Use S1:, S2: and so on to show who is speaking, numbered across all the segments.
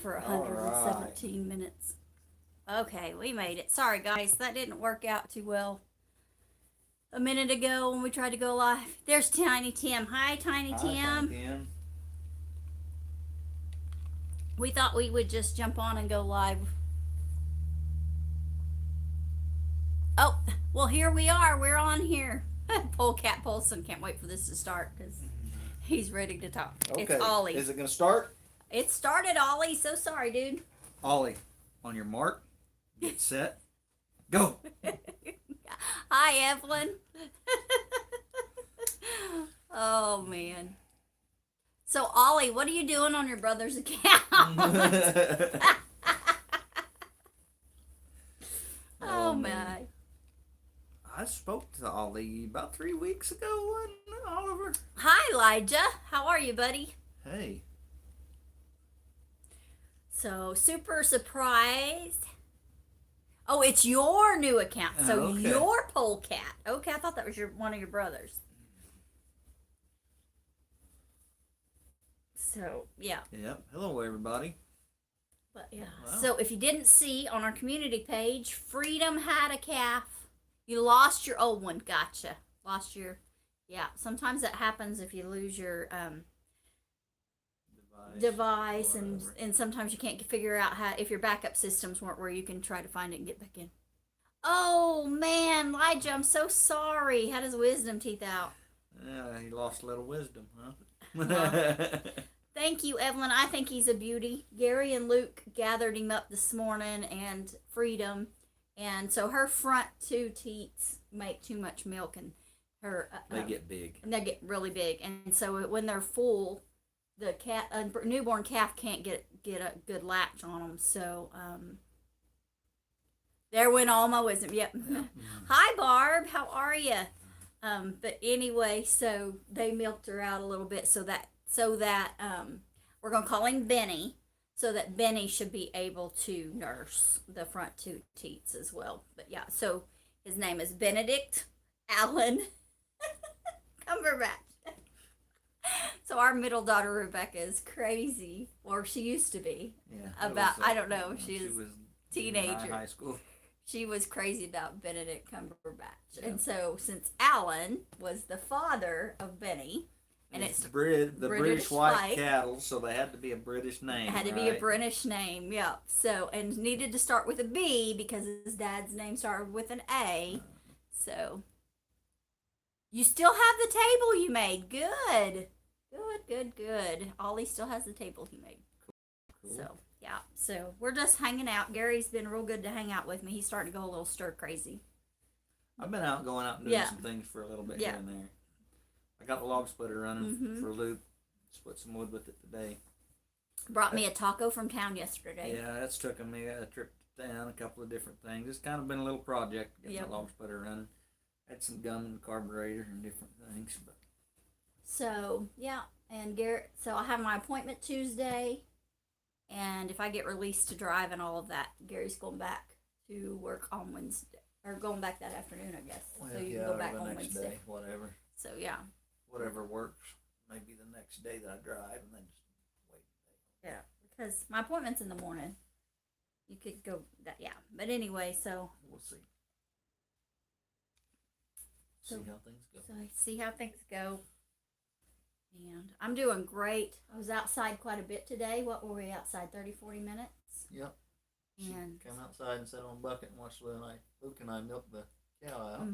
S1: for
S2: All right.
S1: 117 minutes. Okay, we made it. Sorry, guys, that didn't work out too well a minute ago when we tried to go live. There's Tiny Tim. Hi, Tiny
S2: Hi, Tiny
S1: Tim.
S2: Tim.
S1: We thought we would just jump on and go live. Oh, well, here we are. We're on here. Polecat Polson can't wait for this to start because he's ready to talk. It's
S2: Okay.
S1: Ollie.
S2: Is it going to start?
S1: It started, Ollie. So sorry, dude.
S2: Ollie, on your mark, get set, go.
S1: Hi, Evelyn. Oh, man. So, Ollie, what are you doing on your brother's account? Oh, my.
S2: I spoke to Ollie about 3 weeks ago, wasn't it, Oliver?
S1: Hi, Elijah. How are you, buddy?
S2: Hey.
S1: So, super surprised. Oh, it's your new account. So,
S2: Okay.
S1: your polecat. Okay, I thought that was one of your brothers. So, yeah.
S2: Yep. Hello, everybody.
S1: But yeah.
S2: Wow.
S1: So if you didn't see on our community page, Freedom had a calf. You lost your old one. Gotcha. Lost your. Yeah. Sometimes that happens if you lose your device, and sometimes you can't figure out how if your backup systems weren't where you can try to find it and get back in. Oh man, Elijah, I'm so sorry. Had his wisdom teeth out.
S2: Yeah, he lost a little wisdom, huh?
S1: Thank you, Evelyn. I think he's a beauty. Gary and Luke gathered him up this morning, and Freedom, and so her front two teats make too much milk, and her
S2: they get big.
S1: and they get really big, and so when they're full, the cat a newborn calf can't get a good latch on them. So there went all my wisdom. Yep. Hi, Barb. How are you? But anyway, so they milked her out a little bit so that we're gonna call him Benny, so that Benny should be able to nurse the front two teats as well. But yeah, so his name is Benedict Allen Cumberbatch. So our middle daughter Rebecca is crazy, or she used to be.
S2: Yeah.
S1: I don't know. She was teenager.
S2: High school.
S1: She was crazy about Benedict Cumberbatch.
S2: Yeah.
S1: And so, since Alan was the father of Benny, and it's
S2: the British white cattle, so they had to be a British name.
S1: It had to be a British name, yep. So, and needed to start with a B because his dad's name started with an A. So, you still have the table you made. Good. Good. Ollie still has the table he made.
S2: Cool.
S1: So, yeah, so we're just hanging out. Gary's been real good to hang out with me. He's starting to go a little stir crazy.
S2: I've been going out and doing some things for a little bit here and there. I got the log splitter running for Luke. Split some wood with it today.
S1: Brought me a taco from town yesterday.
S2: Yeah, that's taken me a trip down, a couple of different things. It's kind of been a little project getting the log splitter running. Had some gum in the carburetor and different things. But
S1: so, yeah, and Garrett, so I have my appointment Tuesday. And if I get released to drive and all of that, Gary's going back to work on Wednesday. Or going back that afternoon, I guess.
S2: Well,
S1: so you can go back
S2: the
S1: on
S2: next
S1: Wednesday.
S2: Day, whatever.
S1: So, yeah.
S2: Whatever works. Maybe the next day that I drive and then just wait.
S1: Yeah, because my appointment's in the morning. You could go that, yeah. But anyway, so.
S2: We'll see. See how things go.
S1: So I see how things go. And I'm doing great. I was outside quite a bit today. What were we outside? 30, 40 minutes?
S2: Yep.
S1: And
S2: came outside and sat on a bucket and watched Luke and I milk the cow out.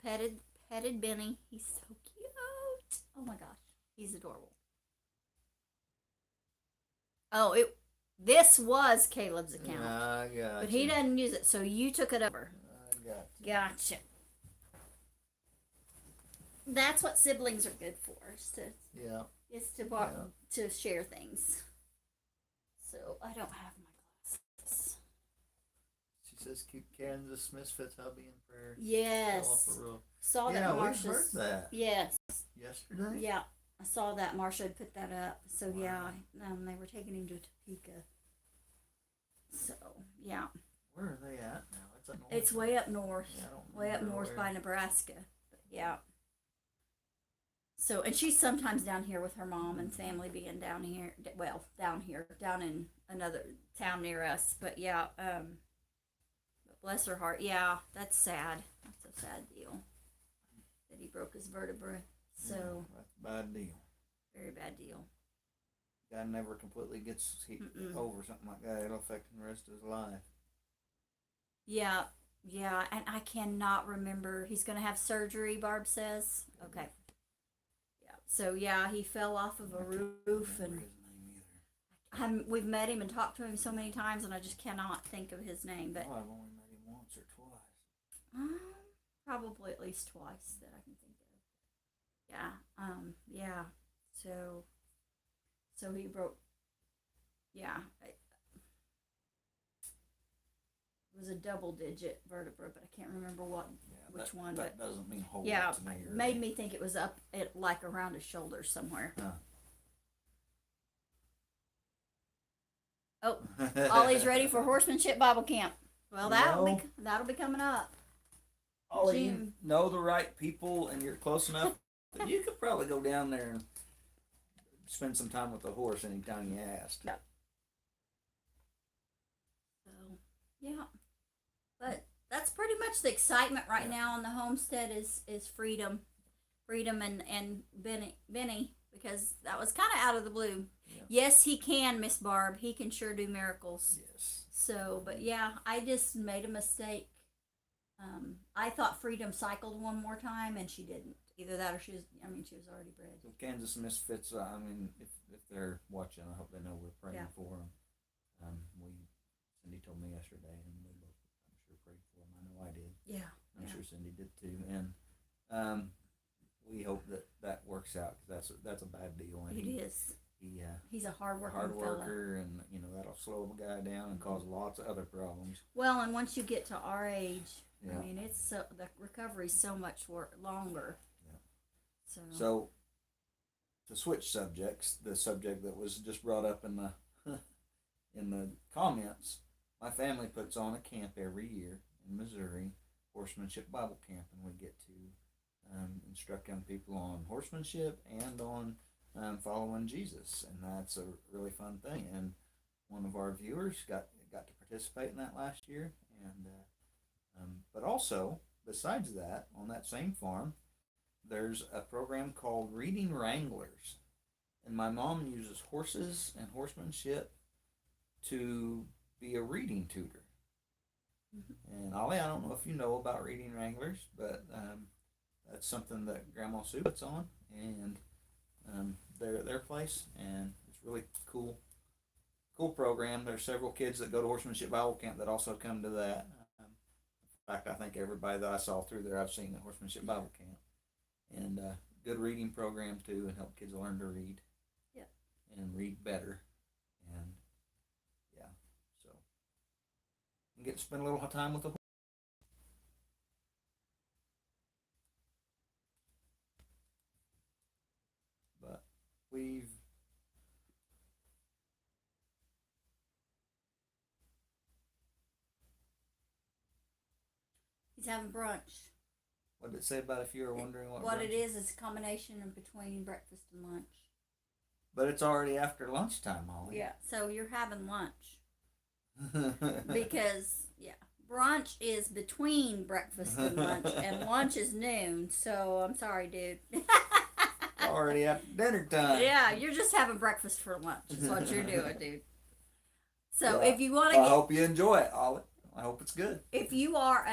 S1: I petted Benny. He's so cute. Oh my gosh. He's adorable. Oh, this was Caleb's account.
S2: I got
S1: But he doesn't use it, so you took it over. Gotcha. That's what siblings are good for. Is to share things. So I don't have my glasses.
S2: She says keep Kansas Misfits hubby in prayer.
S1: Yes. Saw that Marsha.
S2: We heard that.
S1: Yes.
S2: Yesterday.
S1: Yeah, I saw that Marsha had put that up. So yeah, they were taking him to Topeka. So yeah.
S2: Where are they at now? It's up north.
S1: It's way up north.
S2: Yeah,
S1: way up north by Nebraska. But yeah. So, and she's sometimes down here with her mom and family being down here. Well, down here, down in another town near us. But yeah, bless her heart. Yeah, that's sad. That's a sad deal that he broke his vertebra. So
S2: that's a bad deal.
S1: very bad deal.
S2: Guy never completely gets over something like that. It'll affect him the rest of his life.
S1: Yeah, yeah, and I cannot remember. He's gonna have surgery. Barb says. Okay. Yeah. So yeah, he fell off of a roof, and we've met him and talked to him so many times, and I just cannot think of his name. But
S2: I've only met him once or twice.
S1: Probably at least twice that I can think of. Yeah. Yeah. So he broke. Yeah. It was a double-digit vertebra, but I can't remember which one.
S2: That doesn't mean whole.
S1: Yeah,
S2: to me,
S1: made me think it was up at like around his shoulder somewhere.
S2: Huh.
S1: Oh, Ollie's ready for horsemanship Bible camp. Well, that'll be coming up.
S2: Ollie, you know the right people, and you're close enough that you could probably go down there and spend some time with the horse anytime you asked.
S1: Yeah. So, yeah. But that's pretty much the excitement right now on the homestead is freedom and Benny, because that was kind of out of the blue. Yeah. Yes, he can, Miss Barb. He can sure do miracles.
S2: Yes.
S1: So, but yeah, I just made a mistake. I thought Freedom cycled one more time, and she didn't. Either that, or she was already bred.
S2: So Kansas Misfits. If they're watching, I hope they know we're praying for them. Cindy told me yesterday, and we both, I'm sure, prayed for them. I know I did.
S1: Yeah.
S2: I'm sure Cindy did too, and we hope that works out, because that's a bad deal. And
S1: it is. He's a hard worker,
S2: fella. And that'll slow a guy down and cause lots of other problems.
S1: Well, and once you get to our age, it's the recovery's so much longer. Yeah.
S2: So to switch subjects, the subject that was just brought up in the comments, my family puts on a camp every year in Missouri, Horsemanship Bible Camp, and we get to instruct young people on horsemanship and on following Jesus, and that's a really fun thing. And one of our viewers got to participate in that last year, and but also besides that, on that same farm, there's a program called Reading Wranglers, and my mom uses horses and horsemanship to be a reading tutor. Mm-hmm. And Ollie, I don't know if you know about Reading Wranglers, but that's something that Grandma Sue puts on, and they're at their place, and it's really cool program. There's several kids that go to Horsemanship Bible Camp that also come to that. In fact, I think everybody that I saw through there, I've seen at Horsemanship Bible Camp, and good reading program too, and help kids learn to read.
S1: Yeah.
S2: And read better, and so you get to spend a little time with the horse. But
S1: he's having brunch.
S2: What did it say about if you were wondering what
S1: brunch? It is a combination of between breakfast and lunch.
S2: But it's already after lunchtime, Molly.
S1: Yeah, so you're having lunch. Because, brunch is between breakfast and lunch, and lunch is noon, so I'm sorry, dude.
S2: Already after dinner time.
S1: Yeah, you're just having breakfast for lunch is what you're doing, dude. So if you want to
S2: I hope you enjoy it, Ollie. I hope it's good.
S1: If you are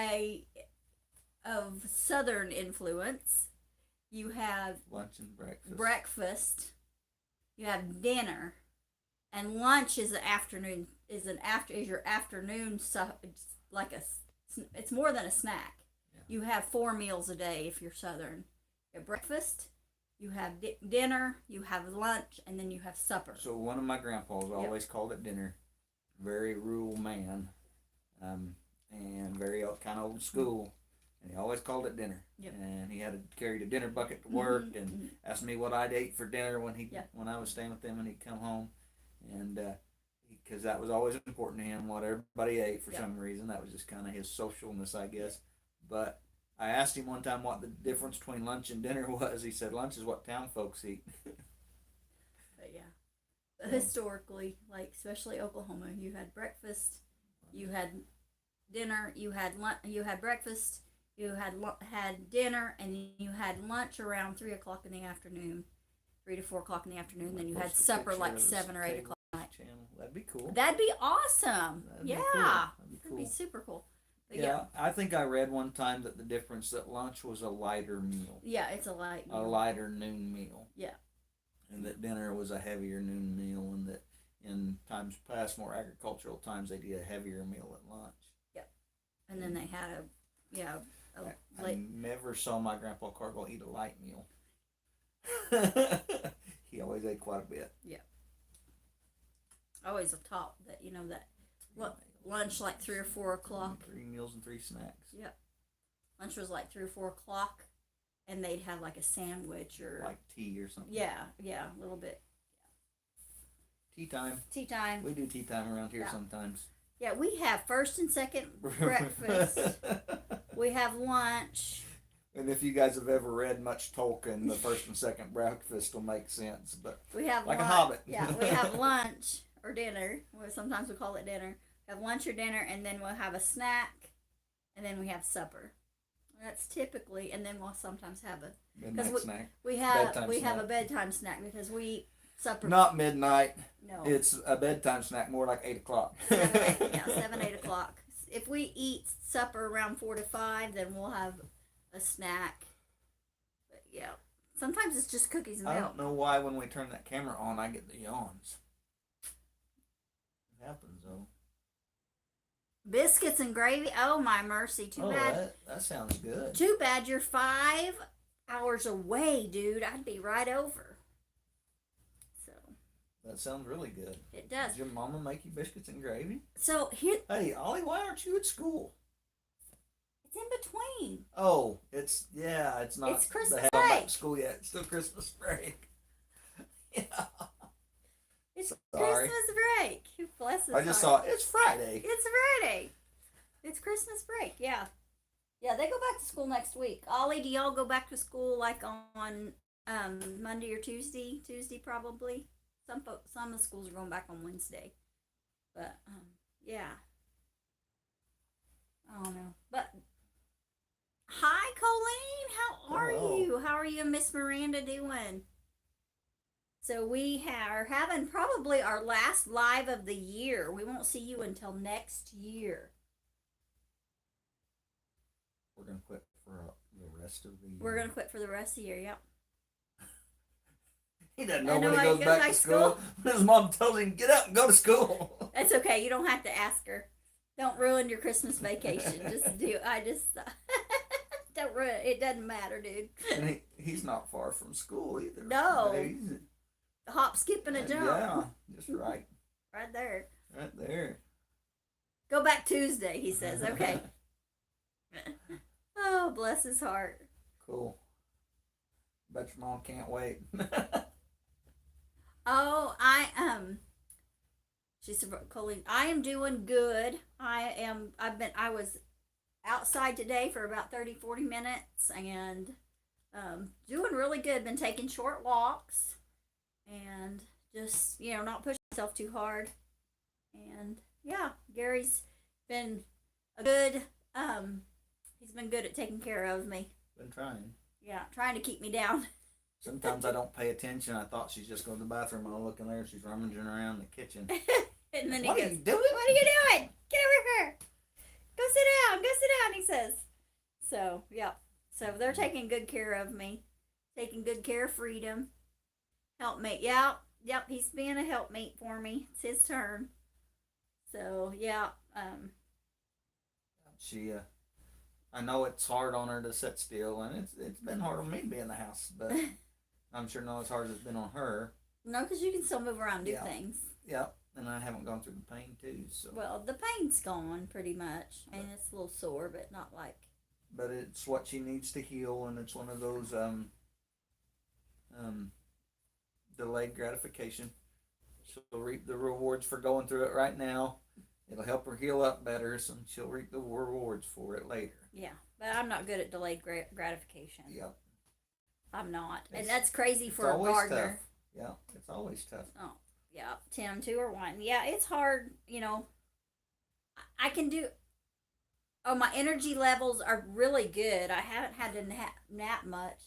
S1: of Southern influence, you have
S2: lunch and
S1: breakfast, you have dinner, and lunch is your afternoon. So it's more than a snack. Yeah. You have 4 meals a day if you're Southern. You have breakfast, you have dinner, you have lunch, and then you have supper.
S2: So one of my grandpas always called it dinner. Very rural man, and very kind of old school. And he always called it dinner. Yep. And he had to carry the dinner bucket to work and asked me what I'd ate for dinner when I was staying with them, and he'd come home. And because that was always important to him, what everybody ate for some reason. That was just kind of his socialness, I guess. But I asked him one time what the difference between lunch and dinner was. He said lunch is what town folks eat.
S1: But yeah, but historically, like especially Oklahoma, you had breakfast, you had dinner, you had lunch, you had breakfast, you had dinner, and you had lunch around 3 o'clock in the afternoon, 3 to 4 o'clock in the afternoon. Then you had
S2: Post a
S1: supper
S2: picture
S1: like
S2: of his
S1: 7 or 8 o'clock.
S2: channel. That'd be cool.
S1: That'd be awesome.
S2: That'd be
S1: Yeah,
S2: cool. That'd be
S1: that'd be
S2: cool.
S1: super cool. But
S2: Yeah, I think I read one time that the difference that lunch was a lighter meal,
S1: yeah, it's a light.
S2: a lighter noon meal.
S1: Yeah.
S2: And that dinner was a heavier noon meal, and that in times past, more agricultural times, they did a heavier meal at lunch.
S1: And then they had
S2: I
S1: late.
S2: never saw my grandpa Cargill eat a light meal. He always ate quite a bit.
S1: Always a top that that lunch like 3 or 4 o'clock.
S2: 3 meals and 3 snacks.
S1: Yep. Lunch was like 3 or 4 o'clock, and they'd have like a sandwich or
S2: Like tea or something.
S1: yeah, a little bit.
S2: Tea time.
S1: Tea time.
S2: We do tea time around here
S1: Yeah.
S2: sometimes.
S1: Yeah, we have first and second breakfast. We have lunch.
S2: And if you guys have ever read much Tolkien, the first and second breakfast will make sense. But
S1: We have
S2: like a
S1: lunch.
S2: hobbit.
S1: Yeah, we have lunch or dinner. Well, sometimes we call it dinner. We have lunch or dinner, and then we'll have a snack, and then we have supper. That's typically, and then we'll sometimes have a
S2: midnight snack.
S1: we have
S2: Bedtime
S1: we have
S2: snack.
S1: a bedtime snack because we eat supper.
S2: Not midnight.
S1: No.
S2: It's a bedtime snack, more like 8 o'clock.
S1: 7, 8 o'clock. If we eat supper around 4 to 5, then we'll have a snack. But yeah, sometimes it's just cookies and
S2: I
S1: milk.
S2: don't know why when we turn that camera on, I get the yawns. It happens though.
S1: Biscuits and gravy. Oh my mercy! Too bad.
S2: That sounds good.
S1: Too bad you're 5 hours away, dude. I'd be right over. So
S2: That sounds really good.
S1: it does.
S2: Does your mama make you biscuits and gravy?
S1: So here,
S2: Hey, Ollie, why aren't you at school?
S1: it's in between.
S2: Oh, it's not.
S1: It's Christmas
S2: the hell back
S1: break.
S2: to school yet. It's still Christmas break. Yeah.
S1: It's
S2: Sorry.
S1: Christmas break. Bless his
S2: I just
S1: heart.
S2: saw it's Friday.
S1: It's Friday. It's Christmas break. Yeah. Yeah, they go back to school next week. Ollie, do y'all go back to school like on Monday or Tuesday? Tuesday probably. Some of the schools are going back on Wednesday. But yeah. I don't know. But hi, Colleen. How are
S2: Hello.
S1: you? How are you and Miss Miranda doing? So we are having probably our last live of the year. We won't see you until next year.
S2: We're gonna quit for the rest of the year.
S1: We're gonna quit for the rest of the year. Yep.
S2: He doesn't
S1: I
S2: know
S1: know
S2: when he
S1: I
S2: goes
S1: go
S2: back
S1: back
S2: to
S1: to
S2: school. His mom tells him, "Get up and go to school."
S1: That's okay. You don't have to ask her. Don't ruin your Christmas vacation. Just do. Don't ruin. It doesn't matter, dude.
S2: And he's not far from school either.
S1: No.
S2: He's-
S1: Hop, skip, and a jump.
S2: Yeah, just right
S1: Right there.
S2: there.
S1: Go back Tuesday. He says. Okay. Oh, bless his heart.
S2: Cool. Bet your mom can't wait.
S1: Oh, she said, Colleen, I am doing good. I was outside today for about 30-40 minutes and doing really good. Been taking short walks and just, not pushing myself too hard. And yeah, Gary's been a good, he's been good at taking care of me.
S2: Been trying.
S1: Yeah, trying to keep me down.
S2: Sometimes I don't pay attention. I thought she's just going to the bathroom. I look in there. She's rummaging around the kitchen.
S1: And then he
S2: What are
S1: goes,
S2: you doing?
S1: "What are you doing? Get over here. Go sit down. Go sit down," he says. So, yeah. So they're taking good care of me. Taking good care of Freedom. Helpmate. Yep, he's being a helpmate for me. It's his turn. So, yeah.
S2: She, I know it's hard on her to sit still, and it's been hard on me to be in the house, but I'm sure not as hard as it's been on her.
S1: No, because you can still move around and do
S2: Yeah.
S1: things.
S2: Yep, and I haven't gone through the pain too. So,
S1: Well, the pain's gone pretty much. And it's a little sore, but not like.
S2: but it's what she needs to heal, and it's one of those delayed gratification. She'll reap the rewards for going through it right now. It'll help her heal up better, so she'll reap the rewards for it later.
S1: Yeah. But I'm not good at delayed gratification.
S2: Yep.
S1: I'm not, and
S2: It's-
S1: that's crazy
S2: It's
S1: for a
S2: always
S1: gardener.
S2: tough. Yeah, it's always tough.
S1: Oh, yeah, 10, 2, or 1. Yeah, it's hard. You know, I can do. Oh, my energy levels are really good. I haven't had to nap much.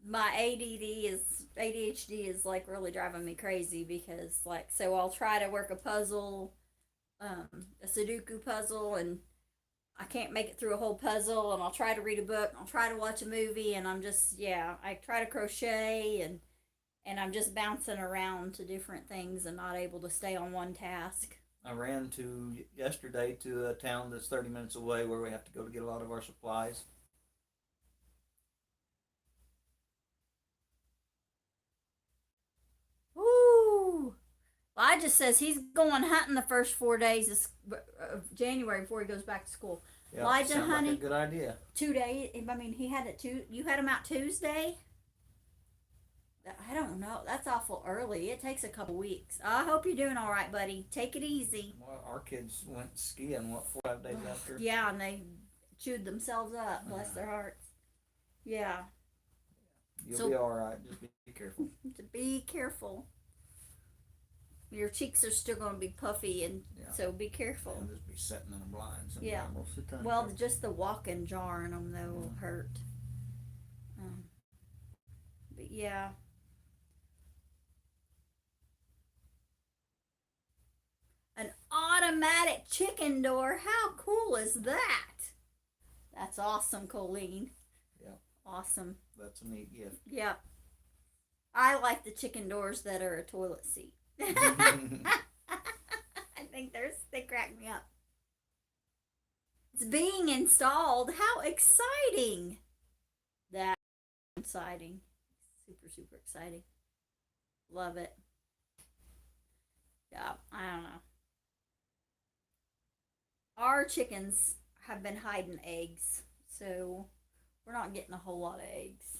S1: My ADHD is like really driving me crazy because like so I'll try to work a puzzle, a Sudoku puzzle, and I can't make it through a whole puzzle, and I'll try to read a book, and I'll try to watch a movie, and I'm just yeah, I try to crochet and I'm just bouncing around to different things and not able to stay on one task.
S2: I ran to yesterday to a town that's 30 minutes away where we have to go to get a lot of our supplies.
S1: Woo! Elijah says he's going hunting the first 4 days of January before he goes back to school.
S2: Yeah,
S1: Elijah,
S2: sounds
S1: honey,
S2: like a good idea.
S1: 2 days. I mean, he had it two. You had him out Tuesday. I don't know. That's awful early. It takes a couple weeks. I hope you're doing all right, buddy. Take it easy.
S2: Well, our kids went skiing, what, 4 or 5 days after?
S1: Yeah, and they chewed themselves up. Bless their hearts. Yeah.
S2: You'll be all right. Just be careful.
S1: To be careful. Your cheeks are still going to be puffy, and
S2: Yeah.
S1: so be careful.
S2: They'll just be sitting in a blind sometime
S1: Yeah.
S2: most of the time.
S1: Well, just the walking jarring them though will hurt. But yeah. An automatic chicken door. How cool is that? That's awesome, Colleen.
S2: Yeah.
S1: Awesome.
S2: That's a neat gift.
S1: Yep. I like the chicken doors that are a toilet seat. I think they crack me up. It's being installed. How exciting! That's exciting. Super, super exciting. Love it. Yeah, I don't know. Our chickens have been hiding eggs, so we're not getting a whole lot of eggs.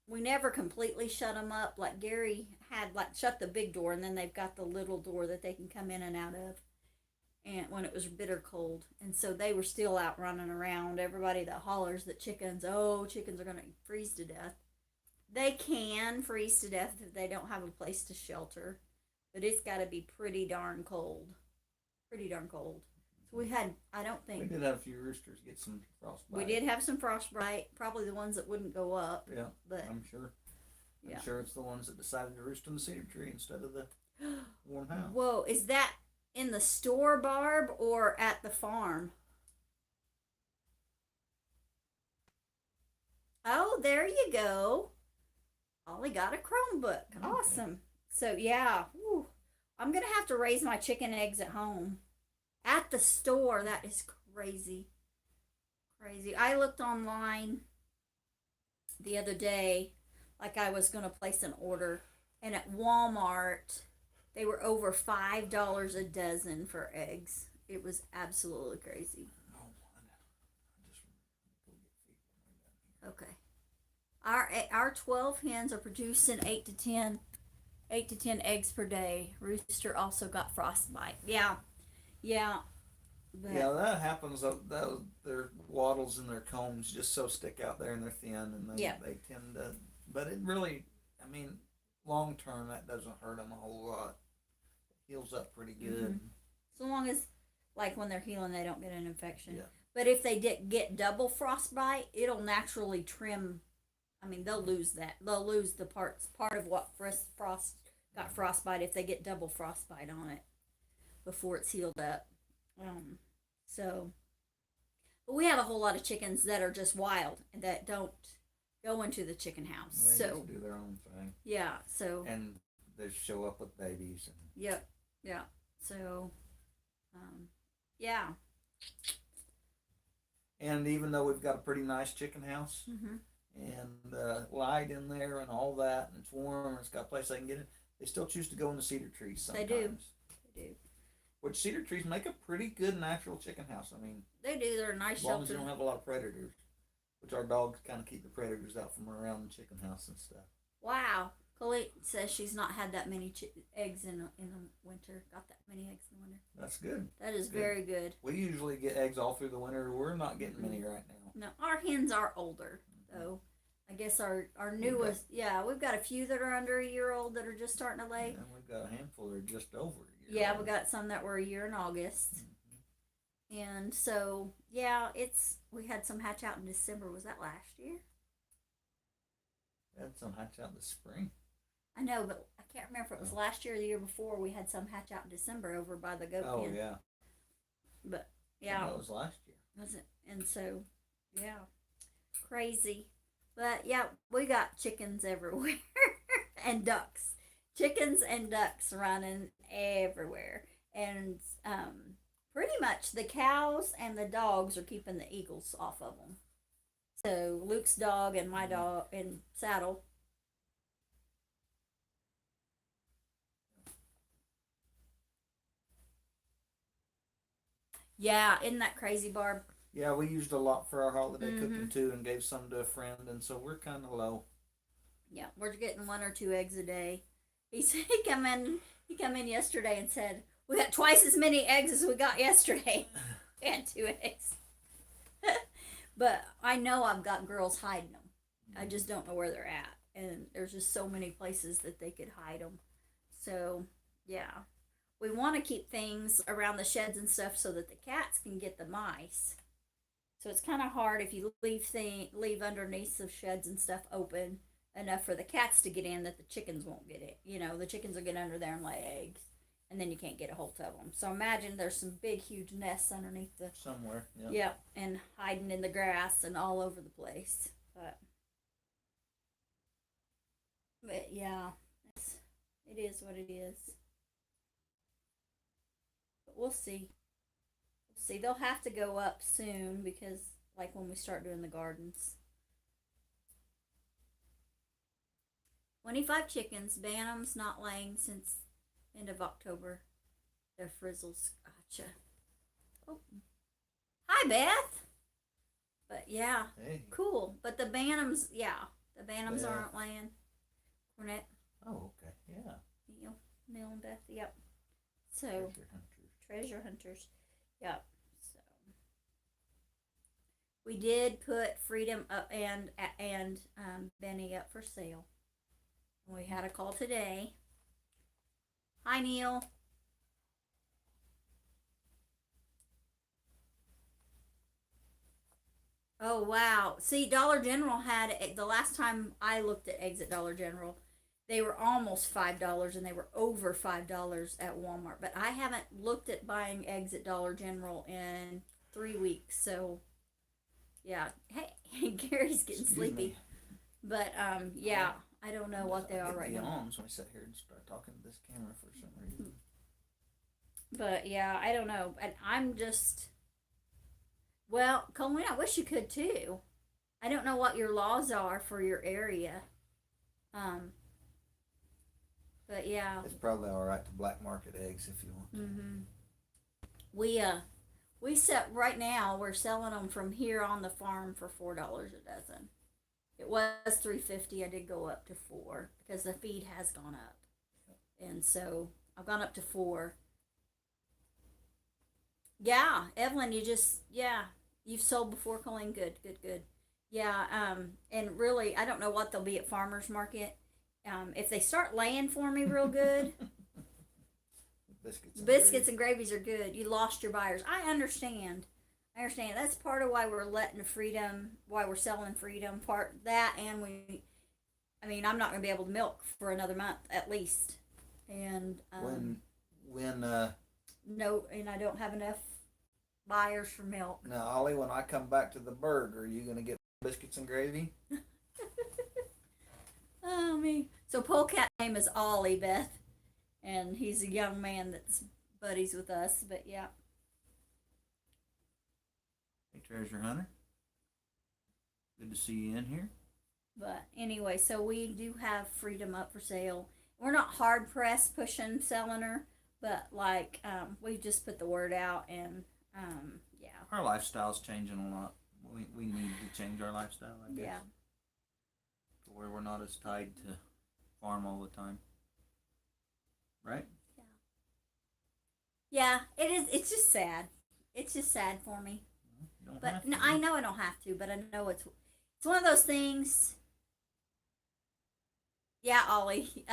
S1: We never completely shut them up. Like Gary had, like, shut the big door, and then they've got the little door that they can come in and out of. And when it was bitter cold, and so they were still out running around. Everybody that hollers that chickens are gonna freeze to death. They can freeze to death if they don't have a place to shelter, but it's got to be pretty darn cold. Pretty darn cold. So we had, I don't
S2: We
S1: think
S2: did have a few roosters get some frostbite.
S1: we did have some frostbite. Probably the ones that wouldn't go up.
S2: Yeah,
S1: But
S2: I'm sure.
S1: yeah.
S2: I'm sure it's the ones that decided to roost in the cedar tree instead of the warm house.
S1: Whoa, is that in the store, Barb, or at the farm? Oh, there you go. Ollie got a Chromebook.
S2: Okay.
S1: Awesome. So yeah, whew, I'm gonna have to raise my chicken eggs at home. At the store, that is crazy. Crazy. I looked online the other day, like I was gonna place an order, and at Walmart, they were over $5 a dozen for eggs. It was absolutely crazy.
S2: Oh, I just go get feet.
S1: Okay. Our 12 hens are producing 8 to 10 eggs per day. Rooster also got frostbite. Yeah. But
S2: Yeah, that happens. Their wattles and their combs just so stick out there and they're thin, and they tend to. But it really, I mean, long term that doesn't hurt them a whole lot. It heals up pretty good.
S1: so long as, like, when they're healing, they don't get an infection.
S2: Yeah.
S1: But if they get double frostbite, it'll naturally trim. I mean, they'll lose that. They'll lose the part of what got frostbite if they get double frostbite on it before it's healed up. So, but we have a whole lot of chickens that are just wild and that don't go into the chicken house.
S2: They
S1: So
S2: just do their own thing,
S1: yeah, so
S2: and they show up with babies. And
S1: yeah. So, yeah.
S2: And even though we've got a pretty nice chicken house and light in there and all that, and it's warm and it's got a place they can get in, they still choose to go in the cedar trees sometimes.
S1: They do.
S2: Which cedar trees make a pretty good natural chicken house. I mean,
S1: They do. They're a nice
S2: as long as you
S1: shelter.
S2: don't have a lot of predators, which our dogs kind of keep the predators out from around the chicken house and stuff.
S1: Wow, Colleen says she's not had that many eggs in the winter. Got that many eggs in the winter.
S2: That's good.
S1: That is
S2: Good.
S1: very good.
S2: We usually get eggs all through the winter. We're not getting many right now.
S1: No, our hens are older though. I guess our newest, we've got a few that are under a year old that are just starting to lay.
S2: And we've got a handful that are just over a year.
S1: Yeah,
S2: old.
S1: we got some that were a year in August. And so, we had some hatch out in December. Was that last year?
S2: We had some hatch out this spring.
S1: I know, but I can't remember if it was last year or the year before. We had some hatch out in December over by the goat pen.
S2: Oh, yeah.
S1: But,
S2: That was last year.
S1: Was it? And so, crazy. But, we got chickens everywhere and ducks. Chickens and ducks running everywhere. And, pretty much the cows and the dogs are keeping the eagles off of them. So Luke's dog and my dog and Saddle. Yeah, isn't that crazy, Barb?
S2: Yeah, we used a lot for our holiday cooking too, and gave some to a friend, and so we're kind of low.
S1: Yeah, we're getting 1 or 2 eggs a day. He come in yesterday and said, we got twice as many eggs as we got yesterday. We had 2 eggs. But I know I've got girls hiding them. I just don't know where they're at. And there's just so many places that they could hide them. So, we want to keep things around the sheds and stuff so that the cats can get the mice. So it's kind of hard if you leave underneath the sheds and stuff open enough for the cats to get in that the chickens won't get it. You know, the chickens will get under there and lay eggs, and then you can't get a hold of them. So imagine there's some big, huge nests underneath the
S2: Somewhere, yeah.
S1: Yep, and hiding in the grass and all over the place. But yeah, it is what it is. But we'll see. They'll have to go up soon because, like, when we start doing the gardens. 25 chickens. Bantams not laying since end of October. They're frizzles. Gotcha. Oh. Hi, Beth. But yeah,
S2: Hey.
S1: cool. But the bantams, the bantams
S2: Yeah.
S1: aren't laying. Cornette,
S2: Oh, okay, yeah.
S1: Neil and Beth. Yep. So
S2: Treasure hunters.
S1: treasure hunters. Yep. So we did put Freedom up and Benny up for sale. We had a call today. Hi, Neil. Oh, wow. See, Dollar General had, the last time I looked at eggs at Dollar General, they were almost $5 and they were over $5 at Walmart. But I haven't looked at buying eggs at Dollar General in 3 weeks. So, yeah. Hey, Gary's getting
S2: Excuse
S1: sleepy.
S2: me.
S1: But, I don't know what they are right now.
S2: Yawns when I sit here and start talking to this camera for some reason.
S1: But, yeah, I don't know. And I'm just... Well, Colleen, I wish you could too. I don't know what your laws are for your area. But yeah.
S2: It's probably all right to black market eggs if you want.
S1: Mhm. We set right now. We're selling them from here on the farm for $4 a dozen. It was $3.50. I did go up to $4 because the feed has gone up, and so I've gone up to $4. Yeah, Evelyn, you've sold before, Colleen. Good. Yeah, and really, I don't know what they'll be at farmers market. If they start laying for me real good, biscuits and gravies are good. You lost your buyers. I understand. That's part of why we're letting Freedom, why we're selling Freedom. Part that, and I'm not going to be able to milk for another month at least. And no, and I don't have enough buyers for milk.
S2: Now, Ollie, when I come back to the burg, are you going to get biscuits and gravy?
S1: Oh, me. So Polecat's name is Ollie, Beth, and he's a young man that's buddies with us. But yeah.
S2: Hey, treasure hunter. Good to see you in here.
S1: But anyway, so we do have Freedom up for sale. We're not hard pressed pushing selling her, but we just put the word out, and yeah.
S2: Our lifestyle's changing a lot. We need to change our lifestyle, I guess.
S1: Yeah.
S2: To where we're not as tied to farm all the time. Right?
S1: Yeah, it is. It's just sad. It's just sad for me.
S2: You don't
S1: But
S2: have
S1: no,
S2: to.
S1: I know I don't have to, but I know it's one of those things. Yeah, Ollie.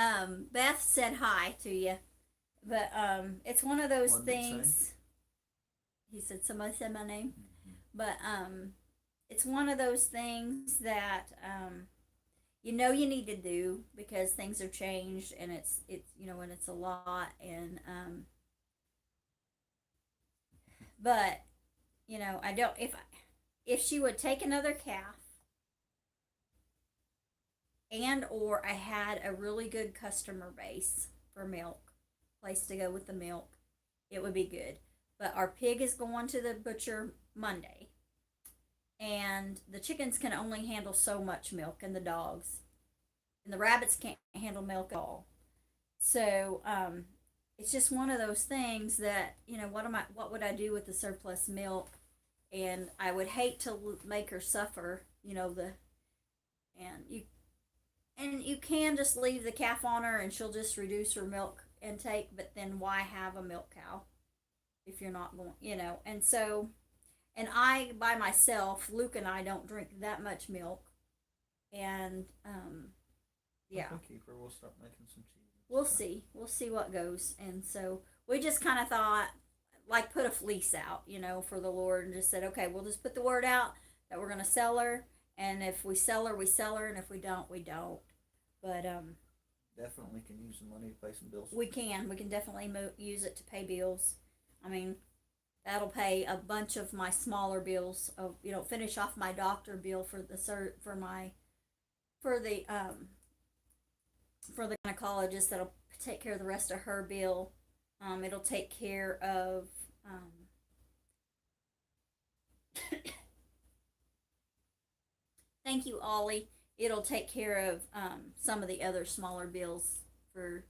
S1: Beth said hi to you, but it's one of those
S2: What did it say?
S1: things. He said somebody said my name,
S2: Mhm.
S1: but it's one of those things that you know you need to do because things have changed and it's you know and it's a lot and but you know I don't if she would take another calf and or I had a really good customer base for milk, place to go with the milk, it would be good. But our pig is going to the butcher Monday, and the chickens can only handle so much milk, and the dogs, and the rabbits can't handle milk at all. So it's just one of those things that you know what would I do with the surplus milk, and I would hate to make her suffer. You know and you and you can just leave the calf on her and she'll just reduce her milk intake, but then why have a milk cow if you're not going, you know? And so, and I, by myself, Luke and I don't drink that much milk. And, yeah,
S2: Okay, keeper. We'll start making some cheese.
S1: we'll see. We'll see what goes. And so we just kind of thought, like, put a fleece out, you know, for the Lord and just said, okay, we'll just put the word out that we're going to sell her. And if we sell her, we sell her. And if we don't, we don't. But
S2: Definitely can use some money to pay some bills.
S1: we can definitely use it to pay bills. I mean, that'll pay a bunch of my smaller bills. Of you know, finish off my doctor bill for the for the gynecologist. That'll take care of the rest of her bill. It'll take care of thank you, Ollie. It'll take care of some of the other smaller bills for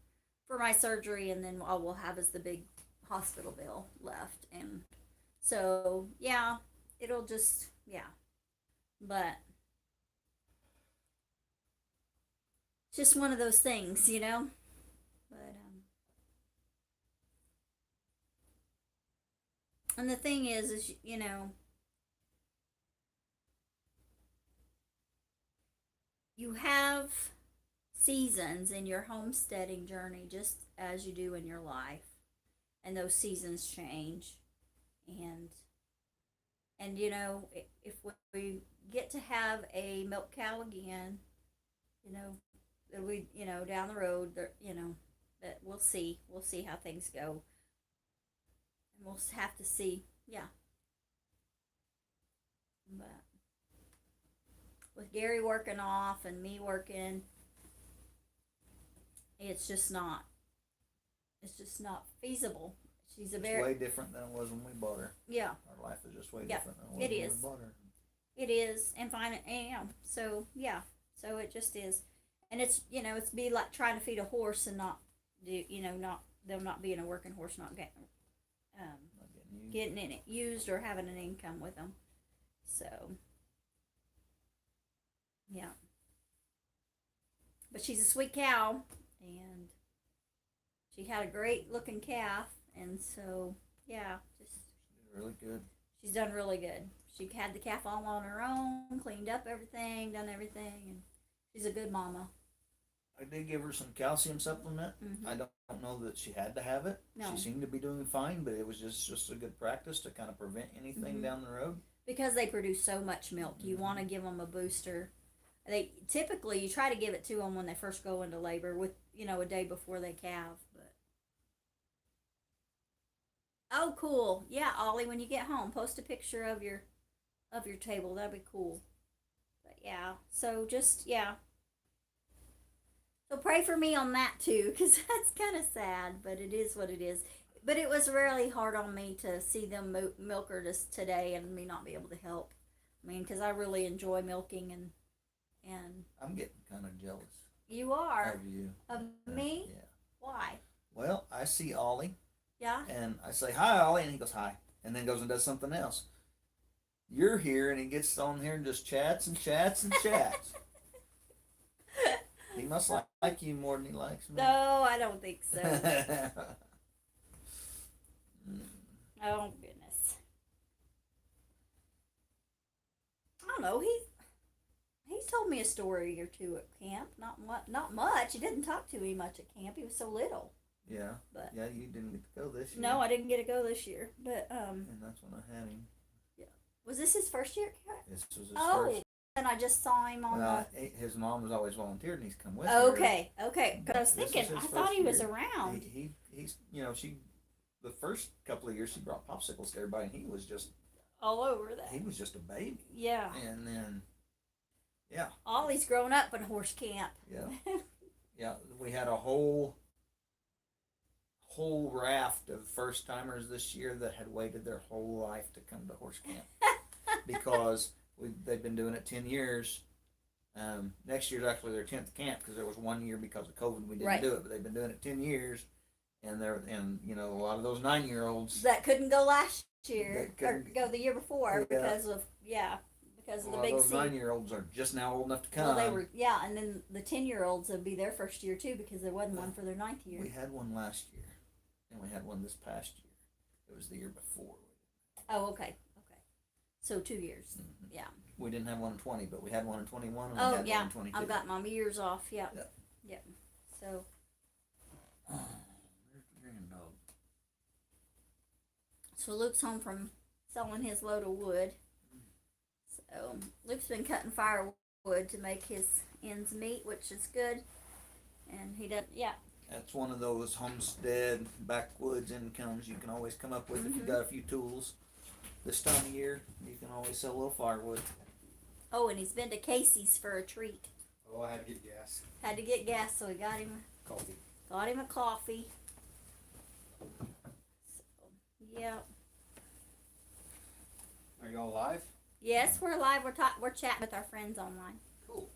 S1: my surgery, and then all we'll have is the big hospital bill left. And so, yeah, it'll just but it's just one of those things, you know. But and the thing is you know, you have seasons in your homesteading journey just as you do in your life, and those seasons change. and and you know if we get to have a milk cow again, you know we you know down the road there, you know that we'll see how things go, and we'll have to see. Yeah, but with Gary working off and me working, it's just not it's just not feasible. She's a
S2: It's
S1: very
S2: way different than it was when we bought her.
S1: yeah,
S2: Our life is just way
S1: Yeah,
S2: different than it was
S1: it
S2: when
S1: is.
S2: we bought her.
S1: it is. And fine, and yeah, so yeah, so it just is. And it's you know it's be like trying to feed a horse and not do you know not them not being a working horse, not getting
S2: Not getting used.
S1: it used or having an income with them. So yeah, but she's a sweet cow, and she had a great looking calf, and so yeah, just
S2: Really good.
S1: she's done really good. She had the calf all on her own, cleaned up everything, done everything, and she's a good mama.
S2: I did give her some calcium supplement.
S1: Mm-hmm.
S2: I don't know that she had to have it.
S1: No.
S2: She seemed to be doing fine, but it was just a good practice to kind of prevent anything
S1: Mhm.
S2: down the road.
S1: Because they produce so much milk, you want to give them a booster. They typically you try to give it to them when they first go into labor, with you know a day before they calve. But oh, cool, yeah, Ollie, when you get home, post a picture of your table. That'd be cool. But yeah, so just yeah. So pray for me on that too, because that's kind of sad, but it is what it is. But it was really hard on me to see them milk her just today and me not be able to help. I mean, because I really enjoy milking, and
S2: I'm getting kind of jealous
S1: you are
S2: of you.
S1: of me.
S2: Yeah.
S1: Why?
S2: Well, I see Ollie,
S1: Yeah.
S2: and I say hi, Ollie, and he goes hi, and then goes and does something else. You're here, and he gets on here and just chats and chats and chats. He must like you more than he likes me.
S1: No, I don't think so. Oh goodness. I don't know. He's told me a story or two at camp. Not much. He didn't talk to me much at camp. He was so little.
S2: Yeah.
S1: But
S2: yeah, you didn't get to go this year.
S1: no, I didn't get to go this year. But
S2: And that's when I had him.
S1: was this his first year at camp?
S2: This was his
S1: Oh,
S2: first.
S1: and I just saw him on
S2: His mom was always volunteered, and he's come with
S1: the.
S2: her.
S1: Okay. Because I was
S2: This
S1: thinking,
S2: is his
S1: I thought
S2: first
S1: he was
S2: year.
S1: around.
S2: He's the first couple of years she brought popsicles to everybody, and he was just
S1: All over that.
S2: a baby.
S1: Yeah.
S2: And then
S1: Ollie's grown up in horse camp.
S2: yeah, we had a whole raft of first timers this year that had waited their whole life to come to horse camp because they've been doing it 10 years. Next year's actually their 10th camp because there was 1 year because of COVID we didn't do it, but they've been doing it 10 years, and a lot of those 9-year-olds
S1: that couldn't go last year or
S2: couldn't-
S1: go the year before because of the big
S2: those
S1: seat.
S2: 9-year-olds are just now old enough to come.
S1: Well, they were and then the 10-year-olds would be their first year too because there wasn't one for their 9th year.
S2: We had one last year, and we had one this past year. It was the year before.
S1: Oh, okay. So 2 years.
S2: Mm-hmm.
S1: Yeah.
S2: We didn't have one in 20, but we had one in 21, and we
S1: Oh
S2: had
S1: yeah.
S2: one in 22.
S1: I've got my years off. Yeah.
S2: Yep.
S1: Yep. So
S2: There's the granddog.
S1: so Luke's home from selling his load of wood. So Luke's been cutting firewood to make his ends meet, which is good. And he doesn't. Yeah.
S2: That's one of those homestead backwoods incomes you can always come up with if
S1: Mm-hmm.
S2: you got a few tools. This time of year, you can always sell a little firewood.
S1: Oh, and he's been to Casey's for a treat.
S3: Oh, I had to get gas.
S1: Had to get gas, so he got him
S3: Coffee.
S1: a coffee. So, yeah.
S3: Are y'all live?
S1: Yes, we're live. We're chatting with our friends online.
S3: Cool.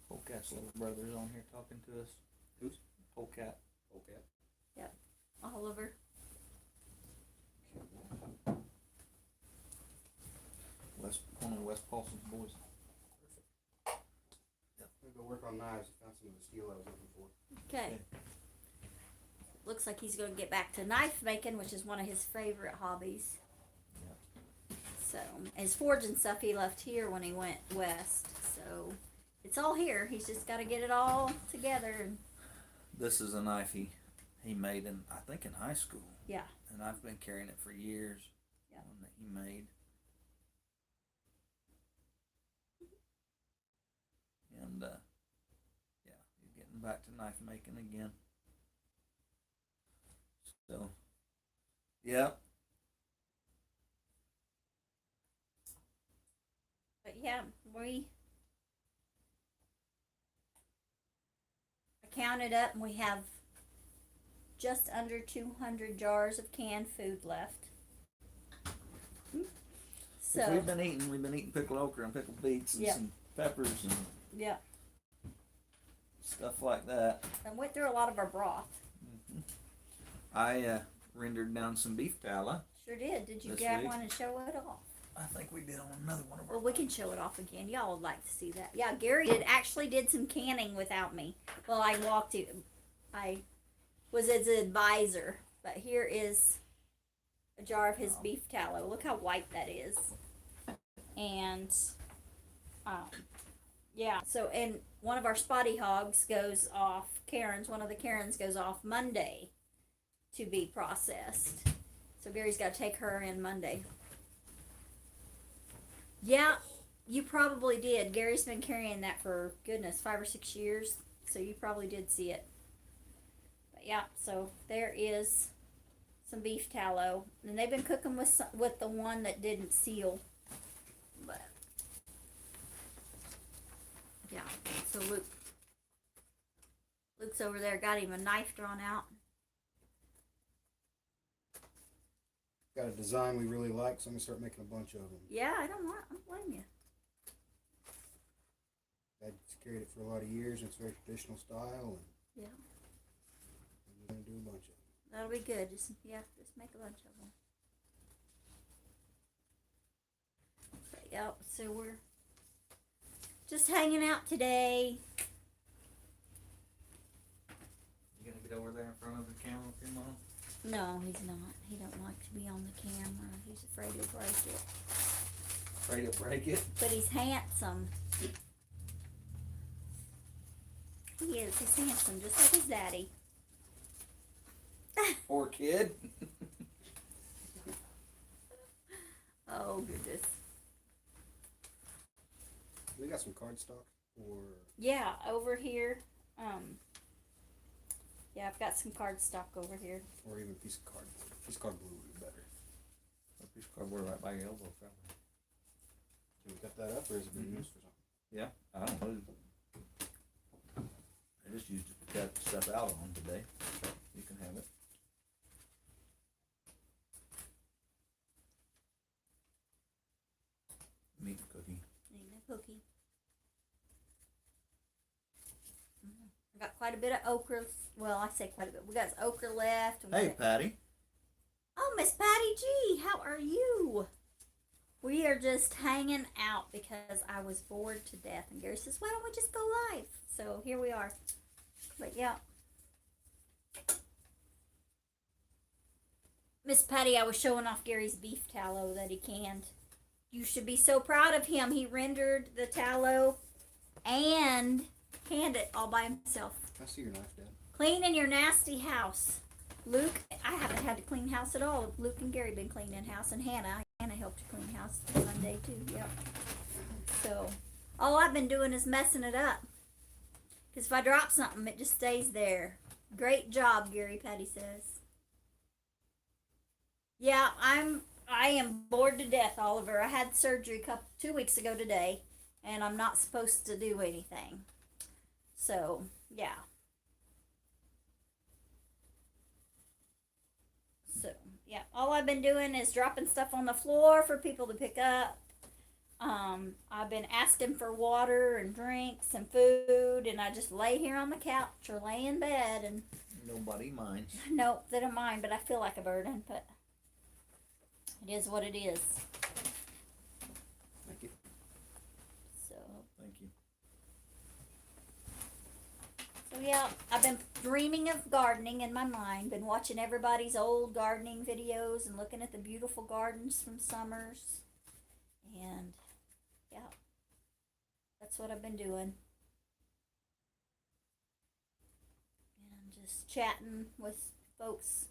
S2: Polecat's little brother's on here talking to us.
S3: Who's?
S2: Polecat.
S3: Okay.
S1: Oliver.
S2: One of West Paulson's boys.
S3: I'm gonna go work on knives. I found some of the steel I was looking for.
S1: Okay. Looks like he's going to get back to knife making, which is one of his favorite hobbies. So, his forging stuff he left here when he went west. So, it's all here. He's just got to get it all together. And
S2: This is a knife he made I think in high school.
S1: yeah.
S2: And I've been carrying it for years.
S1: Yeah.
S2: One that he made. And he's getting back to knife making again. So, yeah.
S1: But yeah, I counted up and we have just under 200 jars of canned food left. So,
S2: We've been eating pickled okra and pickled beets and
S1: Yeah.
S2: some peppers and
S1: yeah.
S2: stuff like that.
S1: I went through a lot of our broth.
S2: I rendered down some beef tallow.
S1: Sure did. Did you
S2: This
S1: grab
S2: week?
S1: one and show it off?
S2: I think we did on another one of our.
S1: Well, we can show it off again. Y'all would like to see that. Yeah, Gary actually did some canning without me. Well, I was his advisor. But here is a jar of his beef tallow. Look how white that is. And, yeah. So, and one of our spotty hogs goes off. One of the Karens goes off Monday to be processed. So Gary's got to take her in Monday. Yeah, you probably did. Gary's been carrying that for, goodness, 5 or 6 years. So you probably did see it. But yeah, so there is some beef tallow. And they've been cooking with the one that didn't seal. But, yeah, so Luke's over there, got him a knife drawn out.
S3: Got a design we really like, so I'm gonna start making a bunch of them.
S1: Yeah, I don't blame you.
S3: I've carried it for a lot of years. It's very traditional style, and
S1: Yeah.
S3: we're gonna do a bunch of them.
S1: That'll be good. Just make a bunch of them. But, yeah, so Just hanging out today.
S2: You gonna get over there in front of the camera with your mom?
S1: No, he's not. He don't like to be on the camera. He's afraid he'll break it.
S2: Afraid to break it?
S1: But he's handsome. He is. He's handsome, just like his daddy.
S2: Poor kid.
S1: Oh, goodness.
S3: We got some cardstock or
S1: Yeah, over here. Yeah, I've got some cardstock over here.
S3: even a piece of cardboard. Piece of cardboard would be better.
S2: A piece of cardboard right by your elbow, probably.
S3: Can we cut that up or is it being used for something?
S2: Yeah, I don't know. I just used it to cut stuff out on today. You can have it. Meat and cookie.
S1: Need a cookie. I got quite a bit of okra. Well, I say quite a bit. We got okra left. And we
S2: Hey,
S1: got-
S2: Patty.
S1: Oh, Miss Patty G, how are you? We are just hanging out because I was bored to death. And Gary says, why don't we just go live? So here we are. But yeah. Miss Patty, I was showing off Gary's beef tallow that he canned. You should be so proud of him. He rendered the tallow and canned it all by himself.
S3: Can I see your knife, Dad?
S1: Clean in your nasty house. Luke, I haven't had to clean house at all. Luke and Gary been cleaning house, and Hannah helped to clean house Monday too. Yep. So, all I've been doing is messing it up. Because if I drop something, it just stays there. Great job, Gary, Patty says. Yeah, I am bored to death, Oliver. I had surgery 2 weeks ago today, and I'm not supposed to do anything. So, yeah. So, yeah, all I've been doing is dropping stuff on the floor for people to pick up. I've been asking for water and drinks and food, and I just lay here on the couch or lay in bed, and
S2: Nobody minds.
S1: nope, they don't mind, but I feel like a burden, but it is what it is.
S3: Thank you.
S1: So,
S2: Thank you.
S1: yeah, I've been dreaming of gardening in my mind, been watching everybody's old gardening videos and looking at the beautiful gardens from summers, and yeah, that's what I've been doing. And just chatting with folks,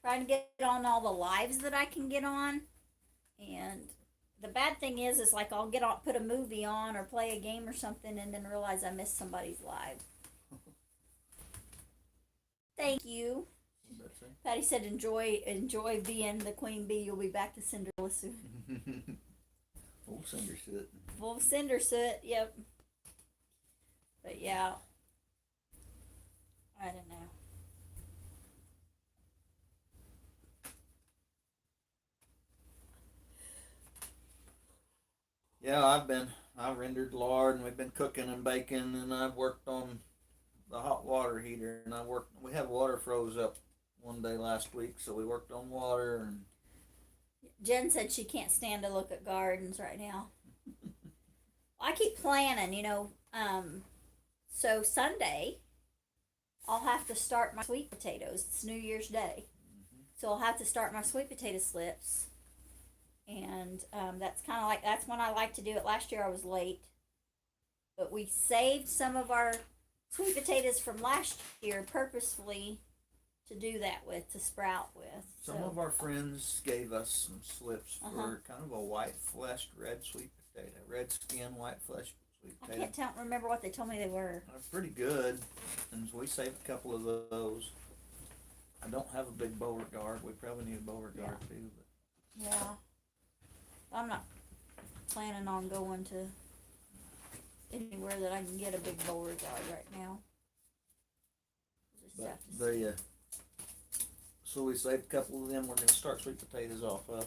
S1: trying to get on all the lives that I can get on. And the bad thing is like I'll get on, put a movie on or play a game or something, and then realize I missed somebody's live. Thank you.
S2: That's it.
S1: Patty said, enjoy being the queen bee. You'll be back to Cinderella soon.
S2: Old cinder soot.
S1: Full of cinder soot, yep. But yeah, I don't know.
S2: Yeah, I rendered lard, and we've been cooking and baking, and I've worked on the hot water heater, and we had water froze up one day last week, so we worked on water, and
S1: Jen said she can't stand to look at gardens right now. I keep planning, so Sunday I'll have to start my sweet potatoes. It's New Year's Day. So I'll have to start my sweet potato slips. And that's when I like to do it. Last year I was late. But we saved some of our sweet potatoes from last year purposefully to do that with, to sprout with.
S2: some of our friends gave us some slips
S1: Uh-huh.
S2: for kind of a white-fleshed red sweet potato. Red skin, white-fleshed sweet
S1: I
S2: potato.
S1: can't remember what they told me they were.
S2: They're pretty good, and so we saved a couple of those. I don't have a big Beauregard. We probably need a Beauregard too, but
S1: Yeah. I'm not planning on going to anywhere that I can get a big Beauregard right now. Just
S2: But
S1: have to see.
S2: they, so we saved a couple of them. We're gonna start sweet potatoes off of.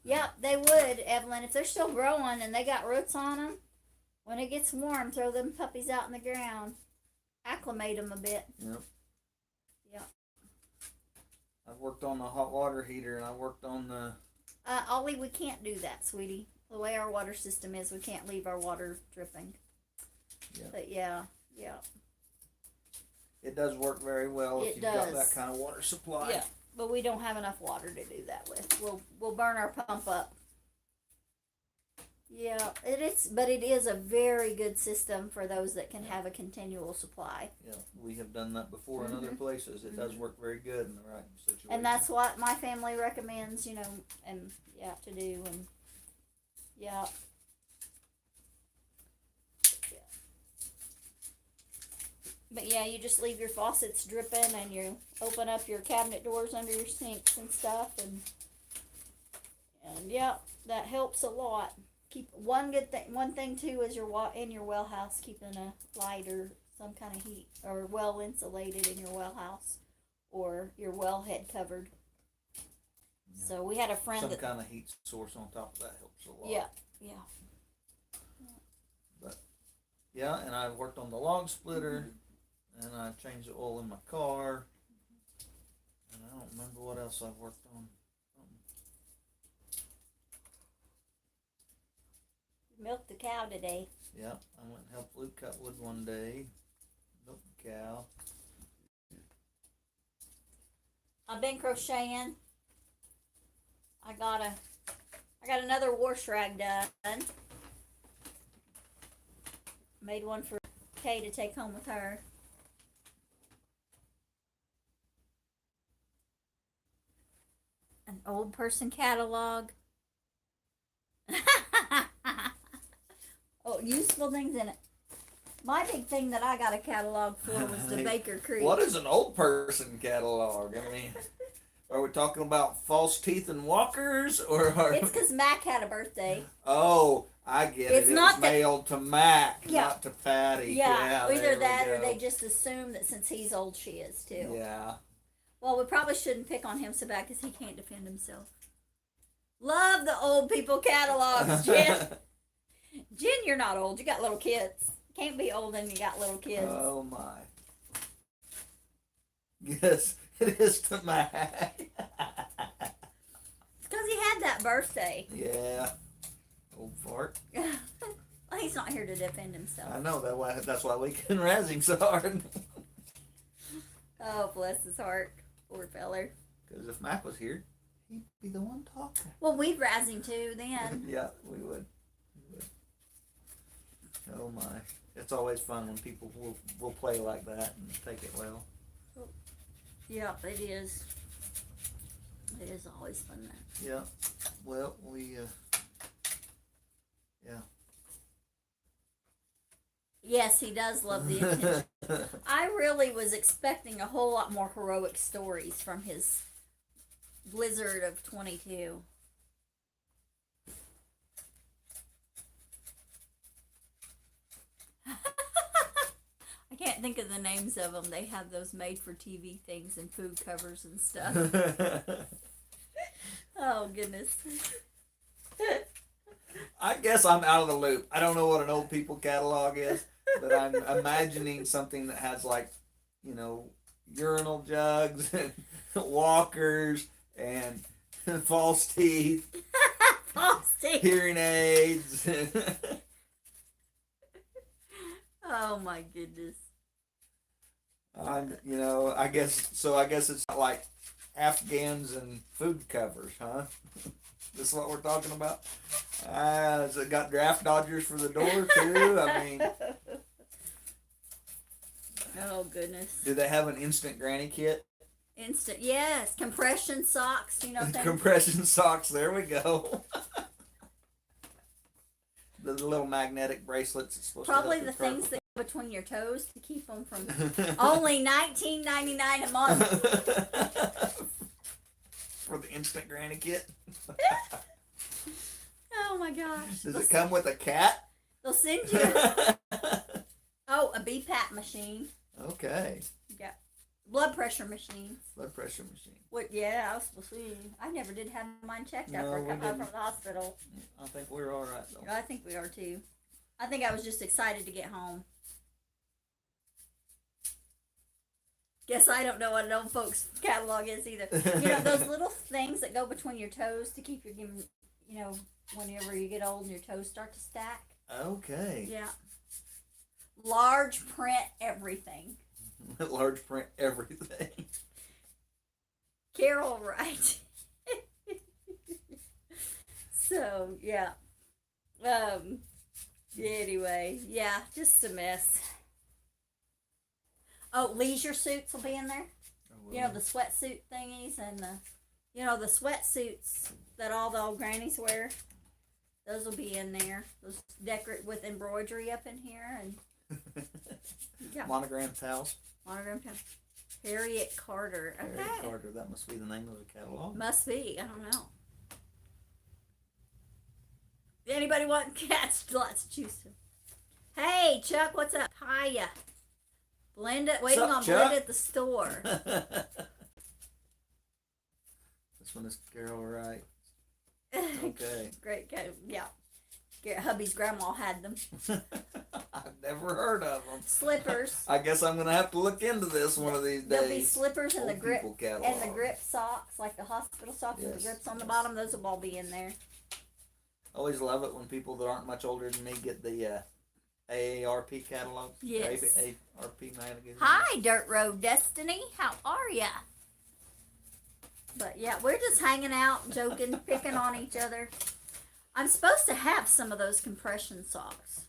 S1: Yep, they would, Evelyn. If they're still growing and they got roots on them, when it gets warm, throw them puppies out in the ground. Acclimate them a bit.
S2: Yep.
S1: Yep.
S2: I've worked on the hot water heater, and I worked on the.
S1: Ollie, we can't do that, sweetie. The way our water system is, we can't leave our water dripping.
S2: Yeah.
S1: But yeah.
S2: It does work very well if
S1: It
S2: you've got
S1: does.
S2: that kind of water supply.
S1: Yeah, but we don't have enough water to do that with. We'll burn our pump up. Yeah, it is, but it is a very good system for those that can have a continual supply.
S2: Yeah, we have done that before in other places. It does work very good in the right situation.
S1: And that's what my family recommends, and to do, and yeah. But yeah, you just leave your faucets dripping, and you open up your cabinet doors under your sinks and stuff, and yeah, that helps a lot. Keep one thing too is in your well house, keeping a light or some kind of heat, or well insulated in your well house, or your well head covered.
S2: Yeah.
S1: So we had a friend
S2: some
S1: that
S2: kind of heat source on top of that helps a lot.
S1: yeah.
S2: Yeah, and I've worked on the log splitter, and I changed the oil in my car, and I don't remember what else I've worked on.
S1: Milked the cow today.
S2: Yeah, I went and helped Luke cut wood one day. Milked the cow.
S1: I've been crocheting. I got another wash rag done. Made one for Kay to take home with her. An old person catalog. Oh, useful things in it. My big thing that I got a catalog for was the Baker Creek.
S2: What is an old person catalog? I mean, are we talking about false teeth and walkers, or are
S1: It's because Mac had a birthday.
S2: Oh, I get
S1: It's
S2: it.
S1: not
S2: It was
S1: that-
S2: mailed to Mac,
S1: Yeah.
S2: not to Patty.
S1: Yeah,
S2: there
S1: either
S2: we
S1: that or
S2: go.
S1: they just assume that since he's old, she is too.
S2: Yeah.
S1: Well, we probably shouldn't pick on him so bad because he can't defend himself. Love the old people catalogs, Jen. Jen, you're not old. You got little kids. Can't be old and you got little kids.
S2: Oh my. Yes, it is to Mac.
S1: Because he had that birthday.
S2: Yeah. Old fart.
S1: Well, he's not here to defend himself.
S2: I know that's why we can razz him so hard.
S1: Oh, bless his heart. Poor feller.
S2: Because if Mac was here, he'd be the one talking.
S1: Well, we'd razz him too then.
S2: Yeah, we would. Oh my. It's always fun when people will play like that and take it well.
S1: Yeah, it is. It is always fun then.
S2: Yeah. Well, yeah.
S1: Yes, he does love the attention. I really was expecting a whole lot more heroic stories from his Blizzard of 22. I can't think of the names of them. They have those made-for-TV things and food covers and stuff. Oh, goodness.
S2: I guess I'm out of the loop. I don't know what an old people catalog is, but I'm imagining something that has urinal jugs and walkers and false teeth,
S1: False teeth.
S2: hearing aids.
S1: Oh, my goodness.
S2: I guess it's not like Afghans and food covers, huh? This is what we're talking about. Has it got draft dodgers for the door too? I mean,
S1: Oh, goodness.
S2: do they have an instant granny kit?
S1: Instant, yes. Compression socks, things.
S2: Compression socks. There we go. The little magnetic bracelets. It's supposed
S1: Probably
S2: to
S1: the
S2: help your
S1: things that go between your toes to keep them from only $19.99 a month.
S2: For the instant granny kit.
S1: Oh my gosh.
S2: Does it come with a cat?
S1: They'll send you a BPAP machine.
S2: Okay.
S1: Yeah. Blood pressure machine.
S2: Blood pressure machine.
S1: What? Yeah, I was supposed to. I never did have mine checked
S2: No,
S1: after
S2: we
S1: I come home
S2: didn't.
S1: from the hospital.
S2: I think we're all right though.
S1: I think we are too. I think I was just excited to get home. Guess I don't know what an old folks catalog is either. You know, those little things that go between your toes to keep your, you know, whenever you get old and your toes start to stack.
S2: Okay.
S1: Yeah. Large print everything.
S2: Large print everything.
S1: Carol Wright. So, yeah. Anyway, yeah, just a mess. Oh, leisure suits will be in there. You know, the sweatsuit thingies and the sweatsuits that all the old grannies wear. Those will be in there. Those decorate with embroidery up in here and yeah.
S2: Monogram towels.
S1: Monogram towels. Harriet Carter. Okay.
S2: Harriet Carter. That must be the name of the catalog.
S1: Must be. I don't know. Anybody want cats? Lots to choose from. Hey, Chuck, what's up? Hiya. Blenda, waiting
S2: Sup,
S1: on
S2: Chuck?
S1: Blenda at the store.
S2: This one is Carol Wright. Okay.
S1: Great, yeah. Hubby's grandma had them.
S2: I've never heard of them.
S1: Slippers.
S2: I guess I'm gonna have to look into this one of these days.
S1: There'll be slippers and the
S2: Old
S1: grip
S2: people catalog.
S1: and the grip socks, like the hospital socks with
S2: Yes,
S1: the grips on the
S2: yes.
S1: bottom. Those will all be in there.
S2: Always love it when people that aren't much older than me get the AARP catalog.
S1: Yes.
S2: AARP magazine.
S1: Hi, Dirt Road Destiny. How are ya? But yeah, we're just hanging out, joking, picking on each other. I'm supposed to have some of those compression socks.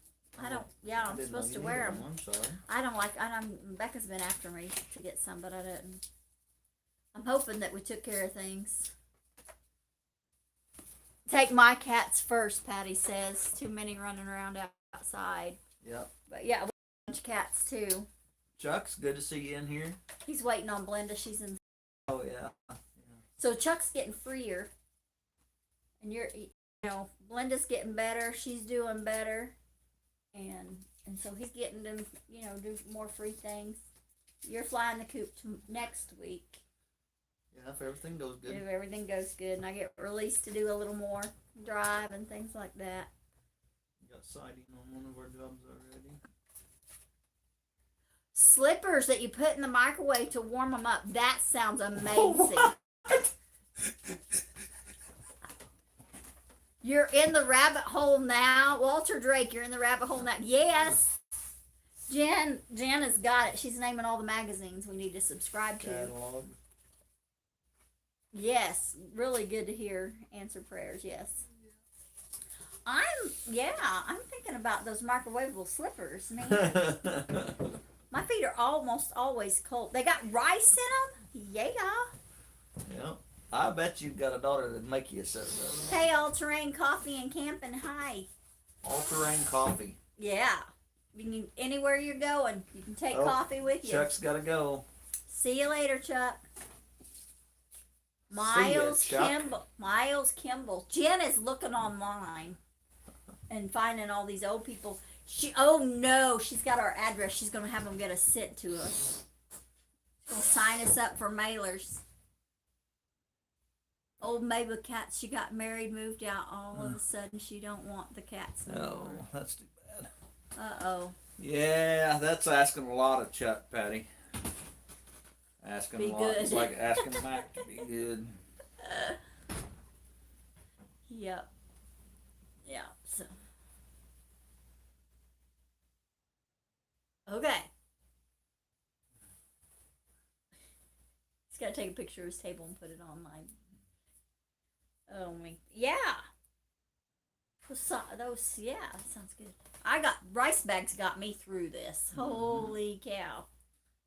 S1: I don't. Yeah,
S2: I
S1: I'm
S2: didn't know
S1: supposed to
S2: you
S1: wear
S2: needed
S1: them.
S2: I'm sorry.
S1: I don't like. Becca's been after me to get some, but I didn't. I'm hoping that we took care of things. Take my cats first, Patty says. Too many running around outside.
S2: Yep.
S1: But yeah, a bunch of cats too.
S2: Chuck's good to see you in here.
S1: He's waiting on Blenda. She's in.
S2: Oh yeah.
S1: So Chuck's getting freer, and Blenda's getting better. She's doing better, and so he's getting to do more free things. You're flying the coop next week.
S2: Yeah, if everything goes good.
S1: If everything goes good, and I get released to do a little more drive and things like that.
S2: We got siding on one of our jobs already.
S1: Slippers that you put in the microwave to warm them up. That sounds amazing. You're in the rabbit hole now. Walter Drake, you're in the rabbit hole now. Yes. Jen has got it. She's naming all the magazines we need to subscribe to.
S2: Catalog.
S1: Yes. Really good to hear. Answer prayers. Yes. I'm thinking about those microwavable slippers, man. My feet are almost always cold. They got rice in them? Yeah.
S2: Yep. I bet you've got a daughter that'd make you a set of those.
S1: Hey, all-terrain coffee and camping. Hi.
S2: All-terrain coffee.
S1: Yeah. Anywhere you're going, you can take
S2: Oh,
S1: coffee with you.
S2: Chuck's got to go.
S1: See you later, Chuck.
S2: Chuck.
S1: Miles Kimball. Jen is looking online and finding all these old people. She's got our address. She's going to have them get us sent to us. She'll sign us up for mailers. Old Mabel cats, she got married, moved out, all of a sudden she don't want the cats no
S2: No,
S1: more.
S2: that's too bad.
S1: Uh-oh.
S2: Yeah, that's asking a lot of Chuck, Patty. Asking
S1: Be
S2: a lot.
S1: good.
S2: It's like asking Mac to be good.
S1: Yep. Yeah, so. Okay. He's got to take a picture of his table and put it online. Oh, yeah. Yeah, sounds good. Rice bags got me through this.
S2: Mm-hmm.
S1: Holy cow.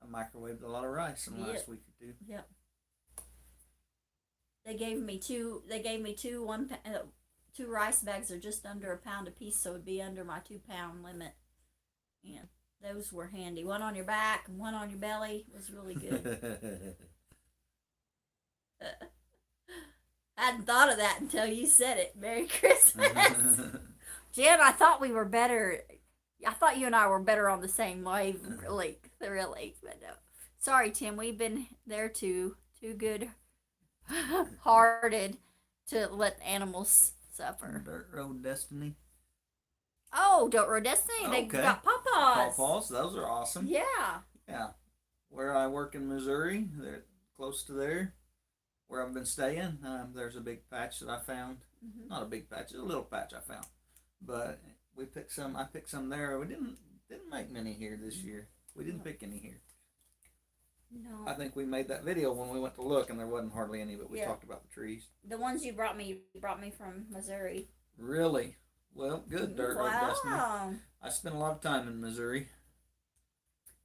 S2: I microwaved a lot of rice in the last week or two.
S1: Yep. They gave me two rice bags are just under a pound a piece, so it'd be under my 2-pound limit. And those were handy. One on your back and one on your belly. It was really good. I hadn't thought of that until you said it. Merry Christmas. Jen, I thought we were better. I thought you and I were better on the same wave, really. But no. Sorry, Tim. We've been there too good-hearted to let animals suffer.
S2: Dirt Road Destiny.
S1: Oh, Dirt Road Destiny. They
S2: Okay.
S1: got pawpaws.
S2: Pawpaws, those are awesome.
S1: Yeah.
S2: Yeah. where I work in Missouri, they're close to there, where I've been staying. There's a big patch that I found.
S1: Mm-hmm.
S2: Not a big patch, it's a little patch I found. But we picked some. I picked some there. We didn't make many here this year. We didn't pick any here.
S1: No.
S2: I think we made that video when we went to look, and there wasn't hardly any. But we
S1: Yeah.
S2: talked about the trees.
S1: The ones you brought me from Missouri.
S2: Really? Well, good dirt road destiny.
S1: Wow.
S2: I spent a lot of time in Missouri.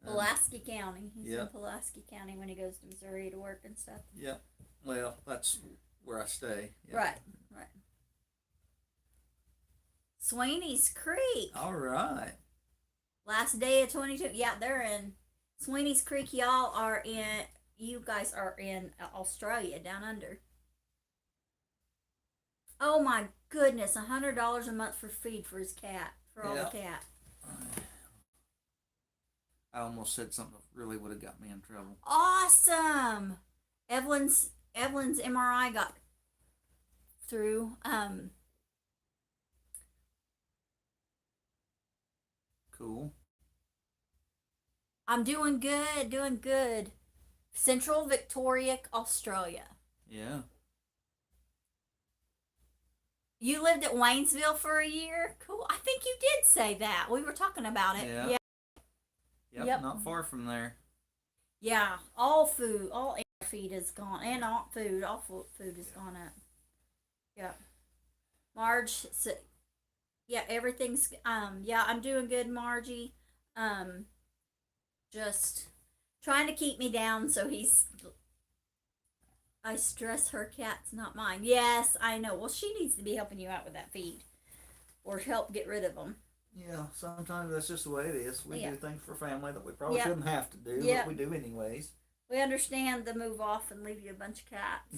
S1: Pulaski County. He's
S2: yeah.
S1: in Pulaski County when he goes to Missouri to work and stuff.
S2: Yep. Well, that's where I stay. Yep.
S1: Right. Sweeney's Creek.
S2: All right.
S1: Last day of 22. Yeah, they're in Sweeney's Creek. You guys are in Australia, down under. Oh my goodness, $100 a month for feed for his cat, for all the cat.
S2: I almost said something that really would have got me in trouble.
S1: Awesome. Evelyn's MRI got through.
S2: Cool.
S1: I'm doing good. Central Victoria, Australia.
S2: Yeah.
S1: You lived at Waynesville for a year? Cool. I think you did say that. We were talking about it.
S2: Yeah. Yep. Not far from there.
S1: Yeah. All food, all air feed is gone. And all food is gone up. Yeah. Marge, yeah, everything's, yeah, I'm doing good, Margie. Just trying to keep me down so I stress her cat's not mine. Yes, I know. Well, she needs to be helping you out with that feed or help get rid of them.
S2: Yeah, sometimes that's just the way it is. We do things for family that we probably
S1: Yeah.
S2: shouldn't have to do,
S1: Yeah.
S2: but we do anyways.
S1: We understand the move off and leave you a bunch of cats.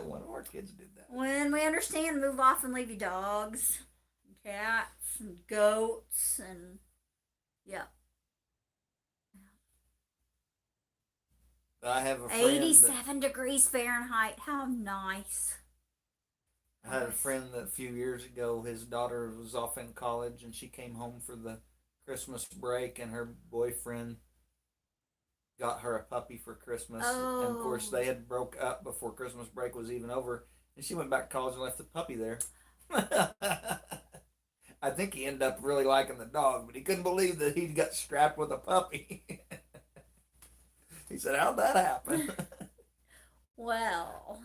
S2: One of our kids did that.
S1: When we understand move off and leave you dogs, and cats, and goats, and yeah.
S2: I have a friend
S1: 87 degrees Fahrenheit. How nice.
S2: I had a friend that a few years ago, his daughter was off in college and she came home for the Christmas break and her boyfriend got her a puppy for Christmas.
S1: Oh.
S2: And of course they had broke up before Christmas break was even over and she went back to college and left the puppy there. I think he ended up really liking the dog, but he couldn't believe that he got strapped with a puppy. He said, "How'd that happen?"
S1: Well.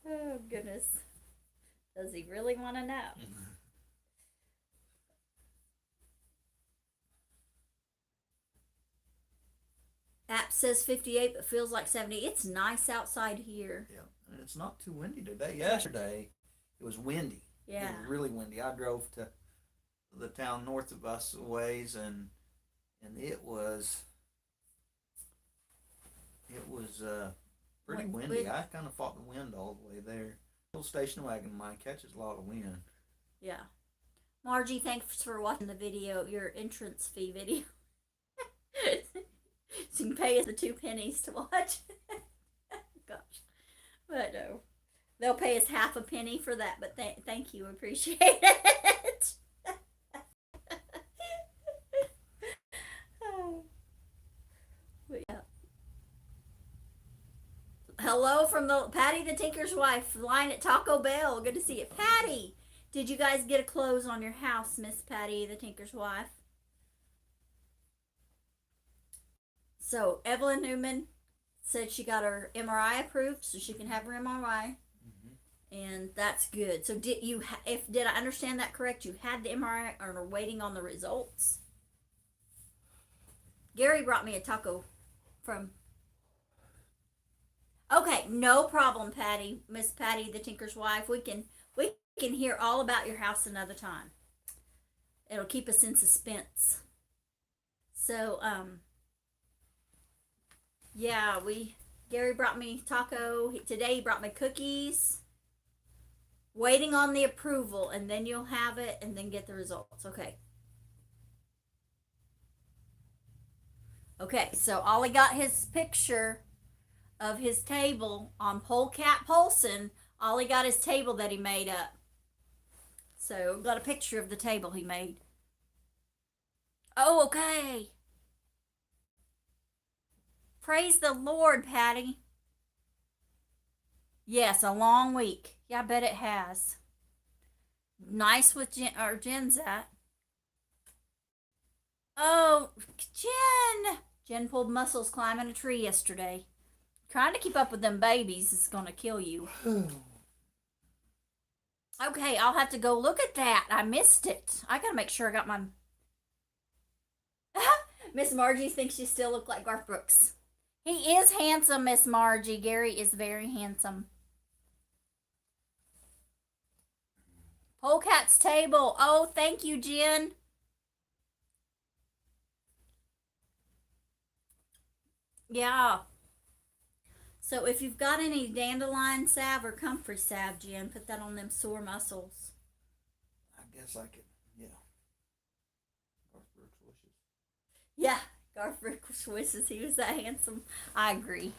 S1: Oh, goodness. Does he really want to know? App says 58, but feels like 70. It's nice outside here.
S2: Yeah, and it's not too windy today. Yesterday, it was windy.
S1: Yeah.
S2: It was really windy. I drove to the town north of us a ways, and it was pretty windy. I kind of fought the wind all the way there. Little station wagon of mine catches a lot of wind.
S1: Yeah. Margie, thanks for watching the video, your entrance fee video. So you can pay us the 2 pennies to watch. Gosh. But no. They'll pay us half a penny for that, but thank you. Appreciate it. Oh. But yeah. Hello from Patty the Tinker's wife, line at Taco Bell. Good to see you. Patty, did you guys get a close on your house, Miss Patty the Tinker's wife? So Evelyn Newman said she got her MRI approved, so she can have her MRI, and that's good. So did I understand that correct? You had the MRI and are waiting on the results. Gary brought me a taco from. Okay, no problem, Patty, Miss Patty the Tinker's wife. We can hear all about your house another time. It'll keep us in suspense. So yeah, Gary brought me taco. Today he brought me cookies. Waiting on the approval, and then you'll have it, and then get the results. Okay. Okay, so Ollie got his picture of his table on Polecat Polson. Ollie got his table that he made up. So got a picture of the table he made. Oh, okay. Praise the Lord, Patty. Yes, a long week. Yeah, I bet it has. Nice with Jen's at. Oh, Jen! Jen pulled muscles climbing a tree yesterday. Trying to keep up with them babies is gonna kill you. Okay, I'll have to go look at that. I missed it. I gotta make sure I got my. Miss Margie thinks you still look like Garth Brooks. He is handsome, Miss Margie. Gary is very handsome. Polecat's table. Oh, thank you, Jen. Yeah. So if you've got any dandelion salve or comfrey salve, Jen, put that on them sore muscles.
S2: I guess I could, yeah. Garth Brooks wishes.
S1: Yeah, Garth Brooks wishes he was that handsome. I agree.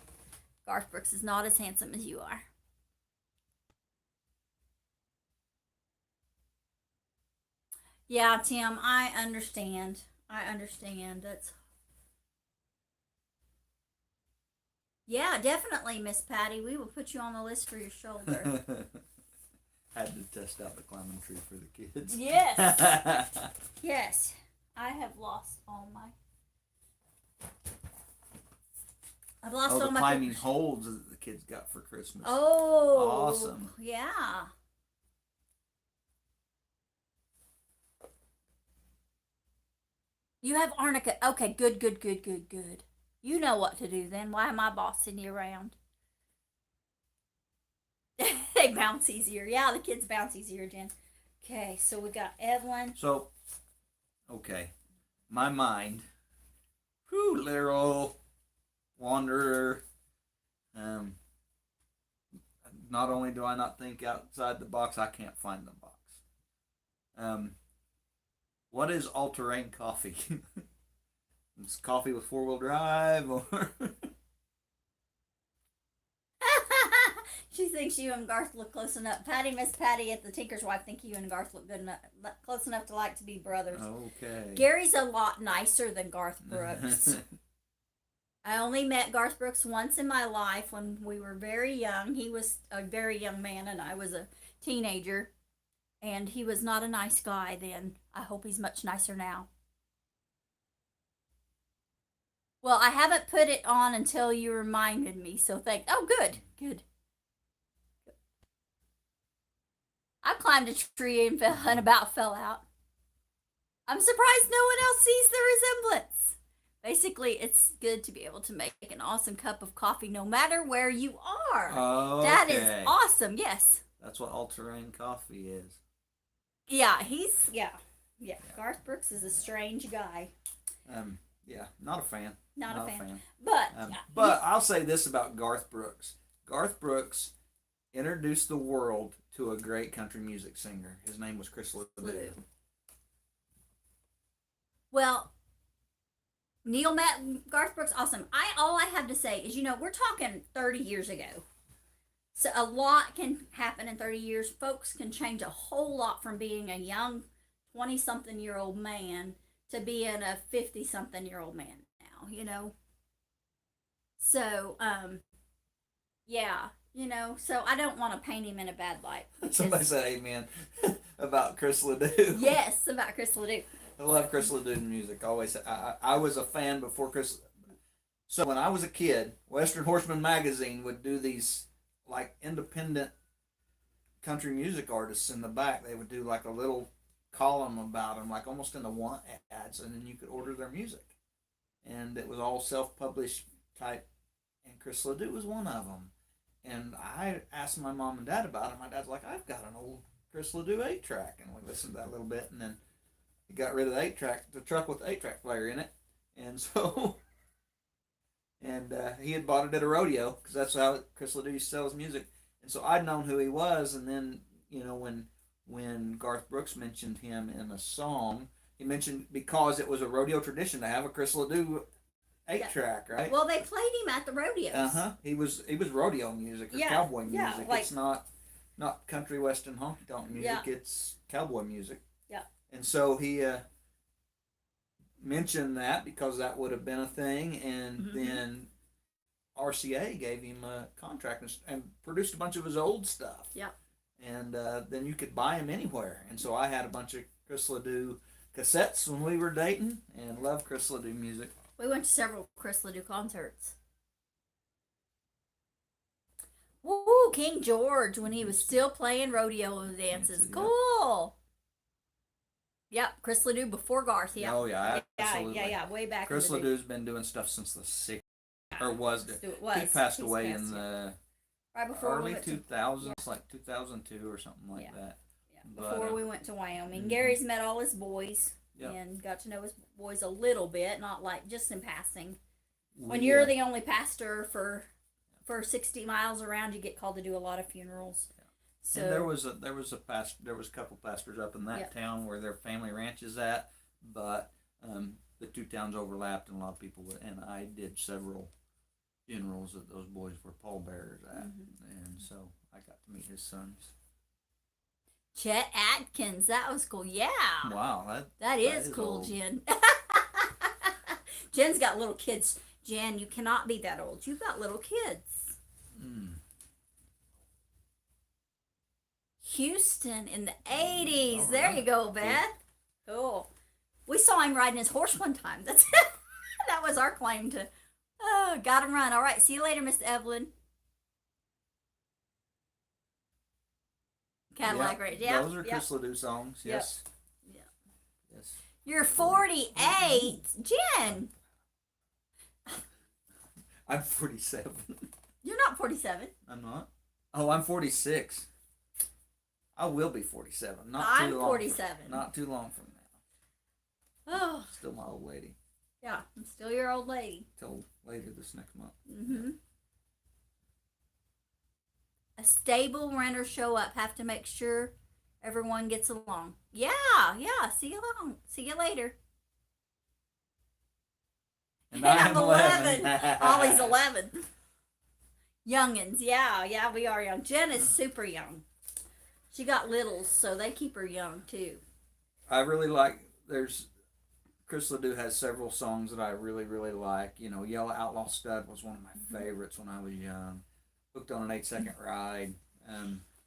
S1: Garth Brooks is not as handsome as you are. Yeah, Tim, I understand. I understand. That's Yeah, definitely, Miss Patty. We will put you on the list for your shoulder.
S2: Had to test out the climbing tree for the kids.
S1: Yes. Yes. I have lost all my I've lost
S2: Oh,
S1: all
S2: the
S1: my
S2: climbing
S1: pictures.
S2: holds that the kids got for Christmas.
S1: Oh.
S2: Awesome.
S1: Yeah. You have arnica. Okay, good, good, good, good, good. You know what to do then. Why am I bossing you around? They bounce easier. Yeah, the kids bounce easier, Jen. Okay, so we got Evelyn.
S2: So, okay. My mind, whew, literal wanderer. Not only do I not think outside the box, I can't find the box. What is all-terrain coffee? It's coffee with four-wheel drive, or
S1: She thinks you and Garth look close enough. Patty, Miss Patty at the Tinker's Wife think you and Garth look good enough, close enough to like to be brothers.
S2: okay.
S1: Gary's a lot nicer than Garth Brooks. I only met Garth Brooks once in my life when we were very young. He was a very young man and I was a teenager. And he was not a nice guy then. I hope he's much nicer now. Well, I haven't put it on until you reminded me, so Oh, good, good. I climbed a tree and about fell out. I'm surprised no one else sees the resemblance. Basically, it's good to be able to make an awesome cup of coffee no matter where you are.
S2: Okay.
S1: That is awesome, yes.
S2: That's what all-terrain coffee is.
S1: Yeah, yeah. Garth Brooks is a strange guy.
S2: Yeah, not a fan.
S1: Not a fan.
S2: fan.
S1: But
S2: But I'll say this about Garth Brooks. Garth Brooks introduced the world to a great country music singer. His name was Chris LeDoux.
S1: Well, Neil met Garth Brooks, awesome. All I have to say is, we're talking 30 years ago. So a lot can happen in 30 years. Folks can change a whole lot from being a young 20-something-year-old man to being a 50-something-year-old man now, So, yeah, so I don't want to paint him in a bad light.
S2: Somebody said amen about Chris LeDoux.
S1: Yes, about Chris LeDoux.
S2: I love Chris LeDoux's music. Always, I was a fan before Chris. So when I was a kid, Western Horseman magazine would do these like independent country music artists in the back. They would do like a little column about them, like almost in the want ads, and then you could order their music. And it was all self-published type, and Chris LeDoux was one of them. And I asked my mom and dad about it. My dad's like, I've got an old Chris LeDoux 8-track, and we listened to that a little bit, and then he got rid of the 8-track, the truck with the 8-track player in it, and so, and he had bought it at a rodeo, because that's how Chris LeDoux used to sell his music, and so I'd known who he was, and then, when Garth Brooks mentioned him in a song, he mentioned, because it was a rodeo tradition to have a Chris LeDoux 8-track, right?
S1: Well, they played him at the rodeos.
S2: He was rodeo music or cowboy music. It's not country western honky tonk music. It's cowboy music.
S1: Yeah.
S2: And so he mentioned that because that would have been a thing, and then RCA gave him a contract and produced a bunch of his old stuff.
S1: Yep.
S2: And then you could buy him anywhere. And so I had a bunch of Chris Ledoux cassettes when we were dating, and loved Chris Ledoux music.
S1: We went to several Chris Ledoux concerts. Woo, King George when he was still playing rodeo dances.
S2: Yeah.
S1: Cool. Yep, Chris Ledoux before Garth. Yep.
S2: Oh yeah, absolutely.
S1: Yeah, way back.
S2: Chris
S1: in the
S2: Ledoux's been doing stuff since the 60s, or was.
S1: It was.
S2: He passed
S1: He's
S2: away
S1: passed,
S2: in the
S1: right before we
S2: early
S1: went
S2: 2000s, like 2002 or something like that.
S1: Yeah,
S2: But,
S1: before we went to Wyoming.
S2: mhm.
S1: Gary's met all his boys
S2: Yep.
S1: and got to know his boys a little bit, not like just in passing. When
S2: We,
S1: you're the only pastor for 60 miles around, you get called to do a lot of funerals. So
S2: and there was a couple pastors up in that
S1: Yep.
S2: town where their family ranch is at, but the two towns overlapped, and a lot of people would, and I did several funerals that those boys were pallbearers at, and so I got to meet his sons.
S1: Chet Atkins, that was cool. Yeah.
S2: Wow,
S1: That is
S2: is
S1: cool,
S2: old.
S1: Jen. Jen's got little kids. Jen, you cannot be that old. You've got little kids. Houston in the 80s.
S2: All
S1: There
S2: right.
S1: you go, Beth. Cool. We saw him riding his horse one time. That's that was our claim to. Oh, got him run. All right. See you later, Miss Evelyn. Cadillac
S2: Yep,
S1: Race. Yeah.
S2: those are Chris Ledoux songs.
S1: Yep.
S2: Yes.
S1: Yep.
S2: Yes.
S1: You're 48, Jen.
S2: I'm 47.
S1: You're not 47.
S2: I'm not. Oh, I'm 46. I will be 47. Not
S1: I'm
S2: too long.
S1: 47.
S2: Not too long from now.
S1: Oh,
S2: Still my old lady.
S1: yeah. I'm still your old lady.
S2: Till later this next month.
S1: Mm-hmm. A stable renter show up. Have to make sure everyone gets along. Yeah. See you along. See you later.
S2: And
S1: I'm
S2: I'm 11.
S1: Ollie's 11. Youngins. Yeah. We are young. Jen is super young. She got littles, so they keep her young too.
S2: I really like. There's Chris Ledoux has several songs that I really, really like. You know, Yellow Outlaw Stud was one of my favorites when I was young. Hooked on an 8-second ride.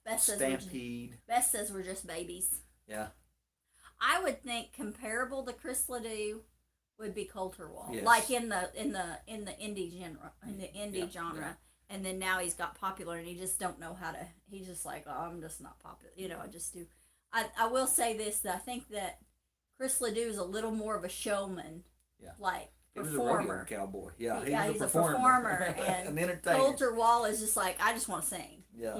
S1: Beth says
S2: Stampede.
S1: Beth says we're just babies.
S2: Yeah.
S1: I would think comparable to Chris Ledoux would be Coulter Wall,
S2: Yes.
S1: like in the indie genre,
S2: Yeah.
S1: and then now he's got popular, and he just don't know how to. He's just like, oh, I'm just not popular, I just do. I will say this: that I think that Chris Ledoux is a little more of a showman,
S2: Yeah.
S1: like
S2: He was a rodeo
S1: performer.
S2: cowboy. Yeah,
S1: Yeah,
S2: he was
S1: he's
S2: a
S1: a
S2: performer.
S1: performer, and
S2: an entertainer.
S1: Coulter Wall is just like, I just want to sing.
S2: Yeah.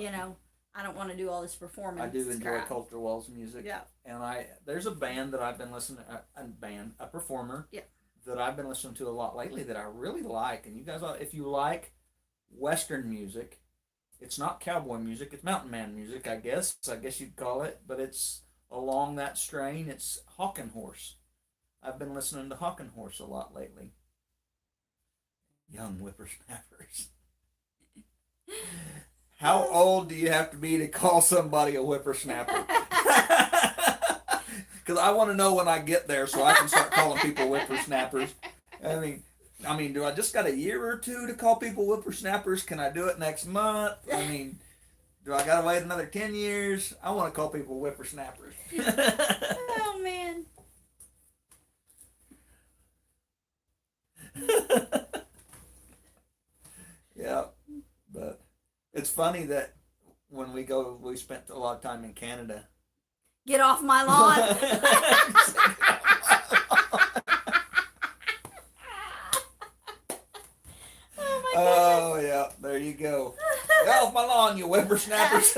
S1: I don't want to do all this performance.
S2: I do enjoy
S1: crap.
S2: Coulter Wall's music.
S1: Yeah.
S2: And there's a band that I've been listening to, a performer
S1: Yeah.
S2: that I've been listening to a lot lately that I really like. And you guys, if you like Western music, it's not cowboy music, it's mountain man music, I guess you'd call it, but it's along that strain. It's Hawkin' Horse. I've been listening to Hawkin' Horse a lot lately. Young whippersnappers. How old do you have to be to call somebody a whippersnapper? Because I want to know when I get there so I can start calling people whippersnappers. I mean, do I just got a year or two to call people whippersnappers? Can I do it next month? I mean, do I got to wait another 10 years? I want to call people whippersnappers.
S1: Oh man.
S2: Yeah, but it's funny that when we spent a lot of time in Canada.
S1: Get off my lawn. Oh my
S2: Oh yeah, there you go. Get off my lawn, you whippersnappers.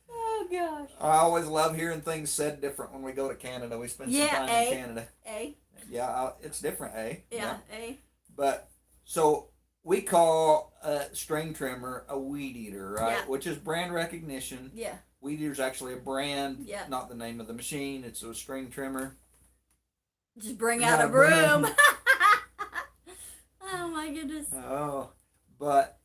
S1: Oh gosh.
S2: I always love hearing things said different when we go to Canada. We spend some
S1: Yeah,
S2: time
S1: eh?
S2: in Canada.
S1: A.
S2: Yeah, it's different, eh?
S1: Yeah. A.
S2: But so we call a string trimmer a weed eater, right?
S1: Yeah.
S2: Which is brand recognition.
S1: Yeah.
S2: Weed eater is actually a brand,
S1: Yeah.
S2: not the name of the machine. It's a string trimmer.
S1: Just bring
S2: Yeah,
S1: out a broom. Oh my goodness.
S2: Oh, but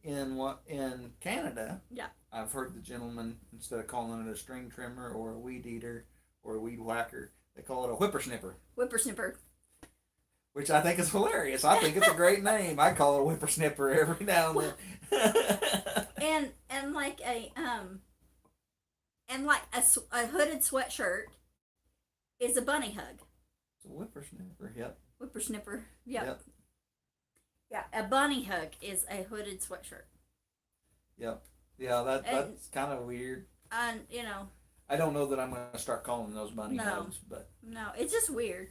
S2: in Canada,
S1: Yeah.
S2: I've heard the gentleman, instead of calling it a string trimmer or a weed eater or a weed whacker, they call it a whippersnipper.
S1: Whippersnipper.
S2: which I think is hilarious. I think it's a great name. I call it a whippersnipper every now and then.
S1: And like a hooded sweatshirt is a bunny hug.
S2: It's a whippersnipper. Yep.
S1: Whippersnipper. Yep. Yeah, a bunny hug is a hooded sweatshirt.
S2: Yep. Yeah, that's kind of weird.
S1: And you know.
S2: I don't know that I'm going to start calling those bunny
S1: No.
S2: hugs, but
S1: No, it's just weird.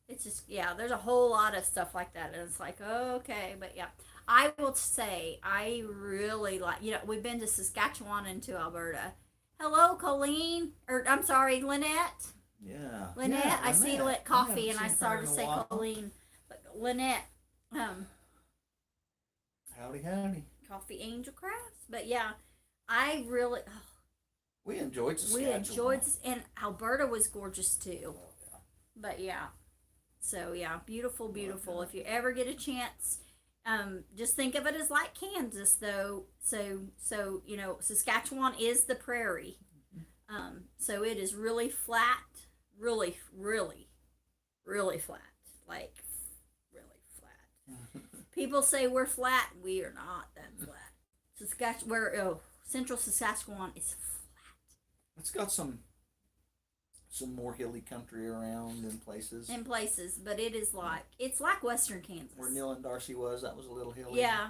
S1: It's just, yeah, there's a whole lot of stuff like that, and it's like, okay, but yeah. I will say, I really like, we've been to Saskatchewan and to Alberta. Hello, Colleen, or I'm sorry, Lynette.
S2: yeah.
S1: Lynette,
S2: Yeah,
S1: I see
S2: Lynette.
S1: coffee,
S2: haven't
S1: and I
S2: seen her
S1: started
S2: in
S1: to
S2: a
S1: say
S2: while.
S1: Colleen, but Lynette,
S2: Howdy, howdy.
S1: Coffee Angel Crafts, but yeah, I really,
S2: We enjoyed Saskatchewan.
S1: we enjoyed, and Alberta was gorgeous too.
S2: Oh, yeah.
S1: But yeah, so yeah, beautiful. If you ever get a chance, just think of it as like Kansas, though. So Saskatchewan is the prairie. So it is really flat, really flat, like really flat. People say we're flat. We are not that flat. Central Saskatchewan is flat.
S2: It's got some more hilly country around in places.
S1: But it is like it's like Western Kansas.
S2: Where Neil and Darcy was, that was a little hilly.
S1: Yeah.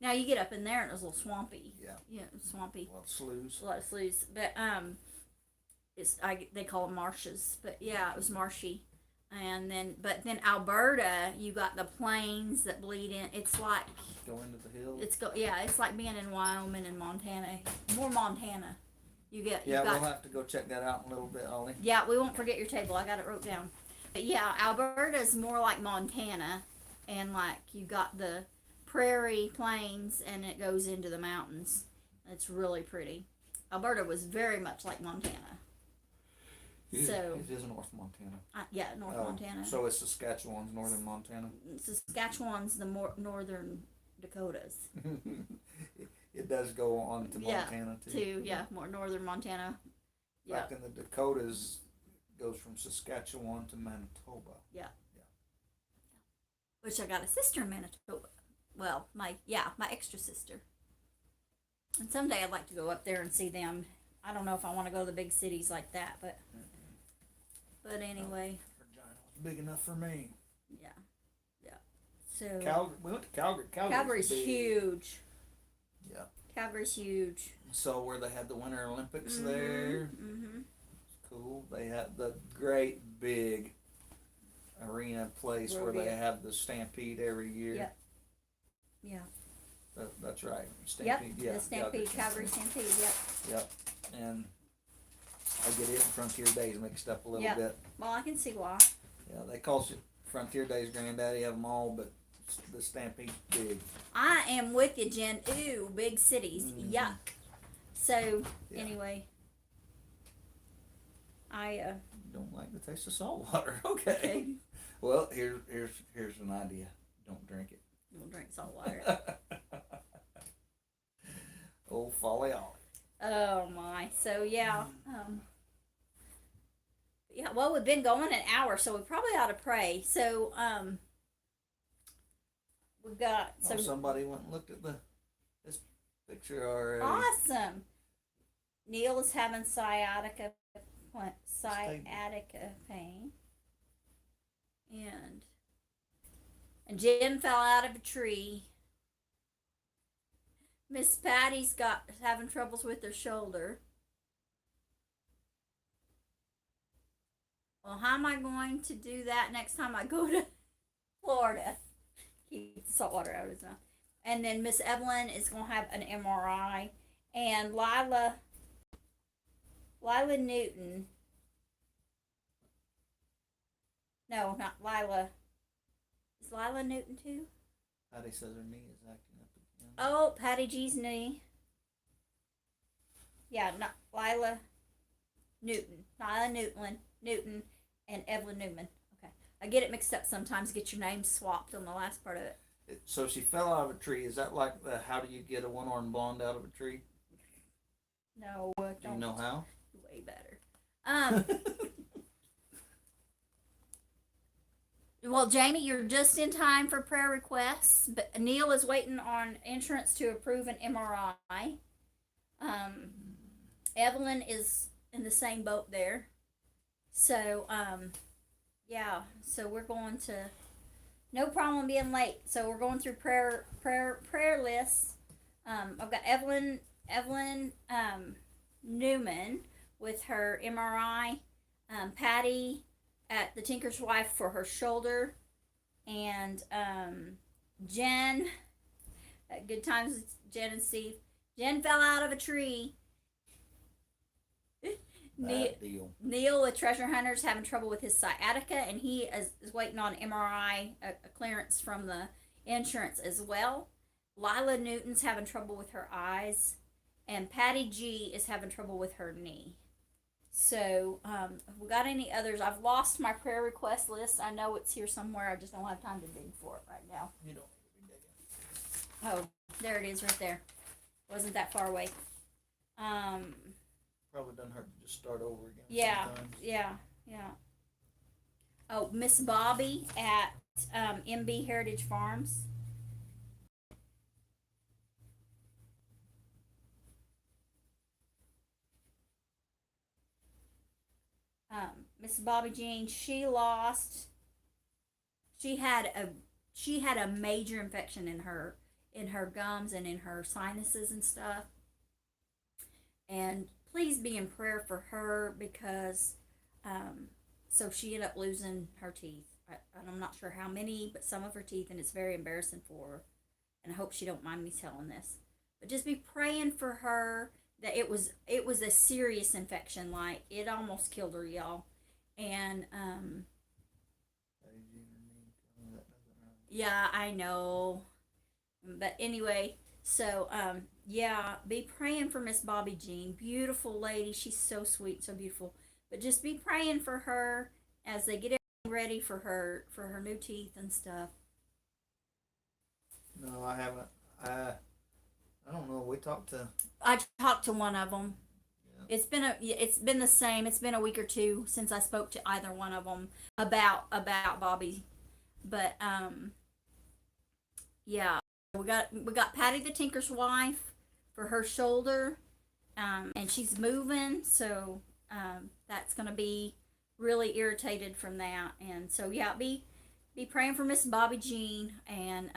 S1: Now you get up in there and it's a little swampy.
S2: Yeah,
S1: swampy.
S2: a lot of sloughs.
S1: A lot of sloughs, but they call them marshes. But yeah, it was marshy, and then Alberta, you got the plains that bleed in. It's like
S2: Go into the hills.
S1: It's like being in Wyoming and Montana. More Montana. We'll
S2: have to go check that out in a little bit, Ollie.
S1: Yeah, we won't forget your table. I got it wrote down. But yeah, Alberta's more like Montana, and like you got the prairie plains, and it goes into the mountains. It's really pretty. Alberta was very much like Montana. So
S2: it is North Montana.
S1: North Montana.
S2: So is Saskatchewan's northern Montana.
S1: Saskatchewan's the northern Dakotas.
S2: It does go on to Montana too.
S1: More northern Montana. Yeah.
S2: Back in the Dakotas, goes from Saskatchewan to Manitoba.
S1: Yeah. Which I got a sister in Manitoba. Well, my extra sister. And someday I'd like to go up there and see them. I don't know if I want to go to the big cities like that, but anyway.
S2: Regina was big enough for me.
S1: Yeah. So
S2: We went to Calgary.
S1: Calgary's
S2: big.
S1: huge.
S2: Yeah.
S1: Calgary's huge.
S2: So where they had the Winter Olympics there.
S1: Mm-hmm.
S2: Cool. They had the great big arena place where they have the Stampede every year.
S1: Yep. Yeah.
S2: That's right. Stampede.
S1: Yep.
S2: Yeah.
S1: The Stampede, Calgary Stampede. Yep.
S2: Yep. And I get it and Frontier Days mixed up a little bit.
S1: Well, I can see why.
S2: Yeah, they call it Frontier Days granddaddy of them all, but the Stampede's big.
S1: I am with you, Jen. Ooh, big cities.
S2: Mhm.
S1: Yuck. So,
S2: Yeah.
S1: anyway. I
S2: Don't like the taste of salt water. Okay. Well, here's an idea. Don't drink it.
S1: We'll drink salt water.
S2: Old Folly Ollie.
S1: Oh my. So yeah. Well, we've been going an hour, so we probably ought to pray. So we've got
S2: Somebody went and looked at this picture already.
S1: awesome. Neil is having sciatica pain, and Jen fell out of a tree. Miss Patty's having troubles with her shoulder. Well, how am I going to do that next time I go to Florida? Keep the salt water out of his mouth. And then Miss Evelyn is going to have an MRI. And Lila Newton. No, not Lila. Is Lila Newton too?
S2: Patty says her knee is acting up again.
S1: Oh, Patty G's knee. Yeah, not Lila Newton. Lila Newton and Evelyn Newman. Okay. I get it mixed up sometimes. Get your names swapped on the last part of it.
S2: So she fell out of a tree. Is that like the how do you get a one-armed blonde out of a tree?
S1: No,
S2: Do you know how?
S1: Way better. Well, Jamie, you're just in time for prayer requests. But Neil is waiting on insurance to approve an MRI. Um, Evelyn is in the same boat there. So, yeah. So we're going to no problem being late. So we're going through prayer lists. I've got Evelyn Newman with her MRI. Patty at the Tinker's Wife for her shoulder, and Jen at Good Times with Jen and Steve. Jen fell out of a tree.
S2: Bad deal.
S1: Neil with Treasure Hunters having trouble with his sciatica, and he is waiting on MRI, a clearance from the insurance as well. Lila Newton's having trouble with her eyes, and Patty G is having trouble with her knee. So, if we got any others? I've lost my prayer request list. I know it's here somewhere. I just don't have time to dig for it right now.
S2: You don't need to be digging.
S1: Oh, there it is right there. Wasn't that far away.
S2: Probably doesn't hurt to just start over again.
S1: Yeah,
S2: sometimes.
S1: yeah. Oh, Miss Bobby at MB Heritage Farms. Miss Bobby Jean, she had a major infection in her gums and in her sinuses and stuff. And please be in prayer for her because so she ended up losing her teeth. I'm not sure how many, but some of her teeth, and it's very embarrassing for her. And I hope she don't mind me telling this. But just be praying for her that it was a serious infection, like it almost killed her, y'all. And yeah, I know. But anyway, so yeah, be praying for Miss Bobby Jean. Beautiful lady. She's so sweet, so beautiful. But just be praying for her as they get everything ready for her new teeth and stuff.
S2: No, I haven't. I don't know. We talked to.
S1: I talked to one of them.
S2: Yeah.
S1: It's been the same. It's been a week or two since I spoke to either one of them about Bobby. But yeah, we got Patty the Tinker's Wife for her shoulder, and she's moving, so that's gonna be really irritated from that. And so yeah, be praying for Miss Bobby Jean, and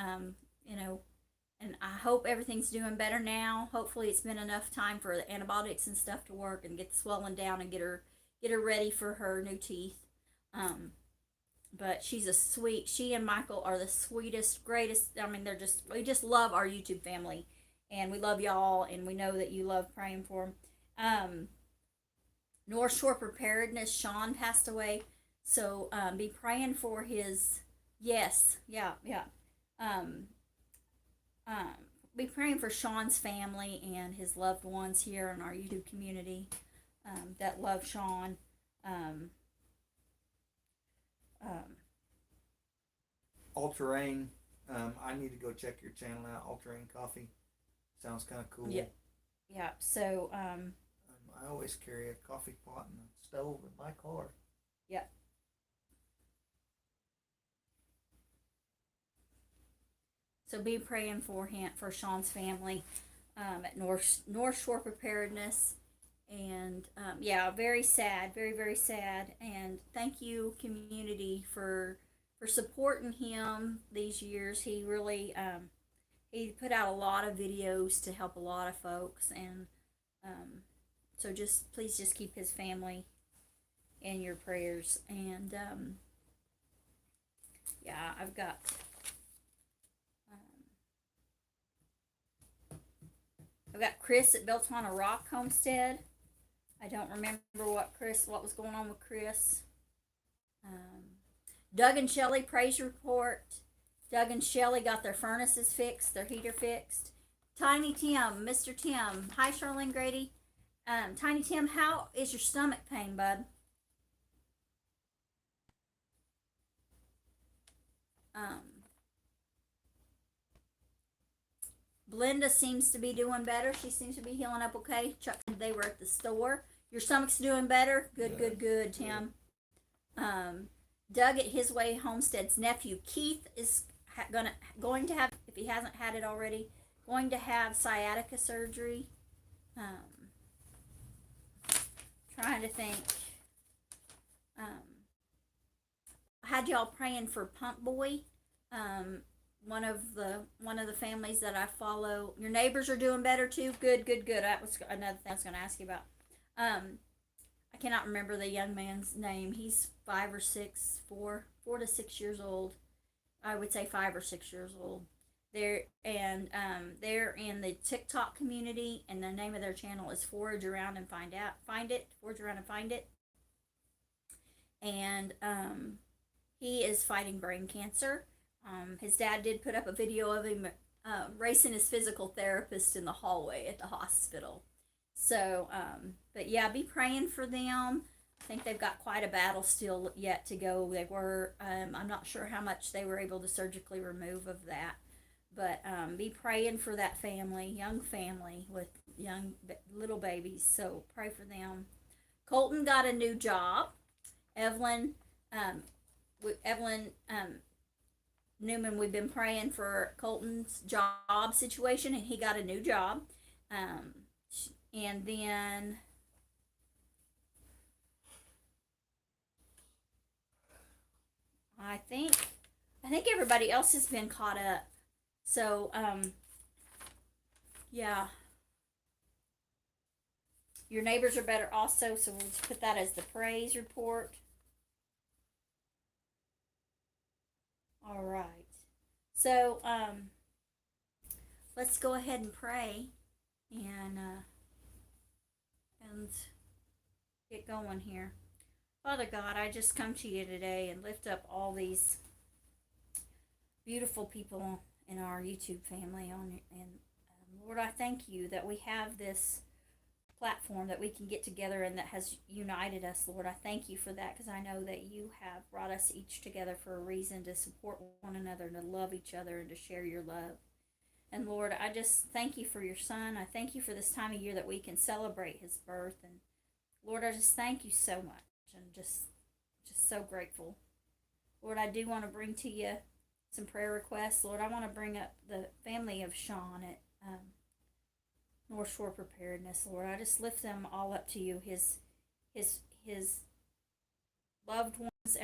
S1: you know. And I hope everything's doing better now. Hopefully, it's been enough time for the antibiotics and stuff to work and get the swelling down and get her ready for her new teeth. But she's a sweet. She and Michael are the sweetest, greatest. I mean, we just love our YouTube family, and we love y'all, and we know that you love praying for them. North Shore Preparedness. Sean passed away, so be praying for his. Yes, yeah. Be praying for Sean's family and his loved ones here in our YouTube community that love Sean.
S2: All Terrain. I need to go check your channel out. All Terrain Coffee. Sounds kind of cool.
S1: Yeah. So.
S2: I always carry a coffee pot and a stove in my car.
S1: Yep. So be praying for him, for Sean's family, at North Shore Preparedness, and yeah, very sad, very very sad. And thank you, community, for supporting him these years. He really he put out a lot of videos to help a lot of folks, and so please just keep his family in your prayers. And yeah, I've got. I've got Chris at Built on a Rock Homestead. I don't remember what was going on with Chris. Doug and Shelley praise report. Doug and Shelley got their furnaces fixed, their heater fixed. Tiny Tim, Mr. Tim. Hi, Charlene Grady. Tiny Tim, how is your stomach pain, bud? Belinda seems to be doing better. She seems to be healing up okay. Chuck said they were at the store. Your stomach's doing better? Good, Tim. Doug at His Way Homestead's nephew Keith is going to have, if he hasn't had it already, going to have sciatica surgery. Trying to think. I had y'all praying for Pump Boy. One of the families that I follow. Your neighbors are doing better too. Good. That was another thing I was going to ask you about. I cannot remember the young man's name. He's 5 or 6, 4 to 6 years old. I would say 5 or 6 years old. They're in the TikTok community, and the name of their channel is Forage Around and Find it. Forage Around and Find it. And he is fighting brain cancer. His dad did put up a video of him racing his physical therapist in the hallway at the hospital. So, but yeah, be praying for them. I think they've got quite a battle still yet to go. They were, I'm not sure how much they were able to surgically remove of that, but be praying for that family, young family with little babies. So pray for them. Colton got a new job. Evelyn Newman, we've been praying for Colton's job situation, and he got a new job. And then I think everybody else has been caught up. So yeah. Your neighbors are better also, so we'll just put that as the praise report. All right. So let's go ahead and pray and get going here. Father God, I just come to you today and lift up all these beautiful people in our YouTube family Lord, I thank you that we have this platform that we can get together and that has united us. Lord, I thank you for that, because I know that you have brought us each together for a reason, to support one another and to love each other and to share your love. And Lord, I just thank you for your son. I thank you for this time of year that we can celebrate his birth. And Lord, I just thank you so much, and just so grateful. Lord, I do want to bring to you some prayer requests. Lord, I want to bring up the family of Sean at North Shore Preparedness. Lord, I just lift them all up to you. His loved ones,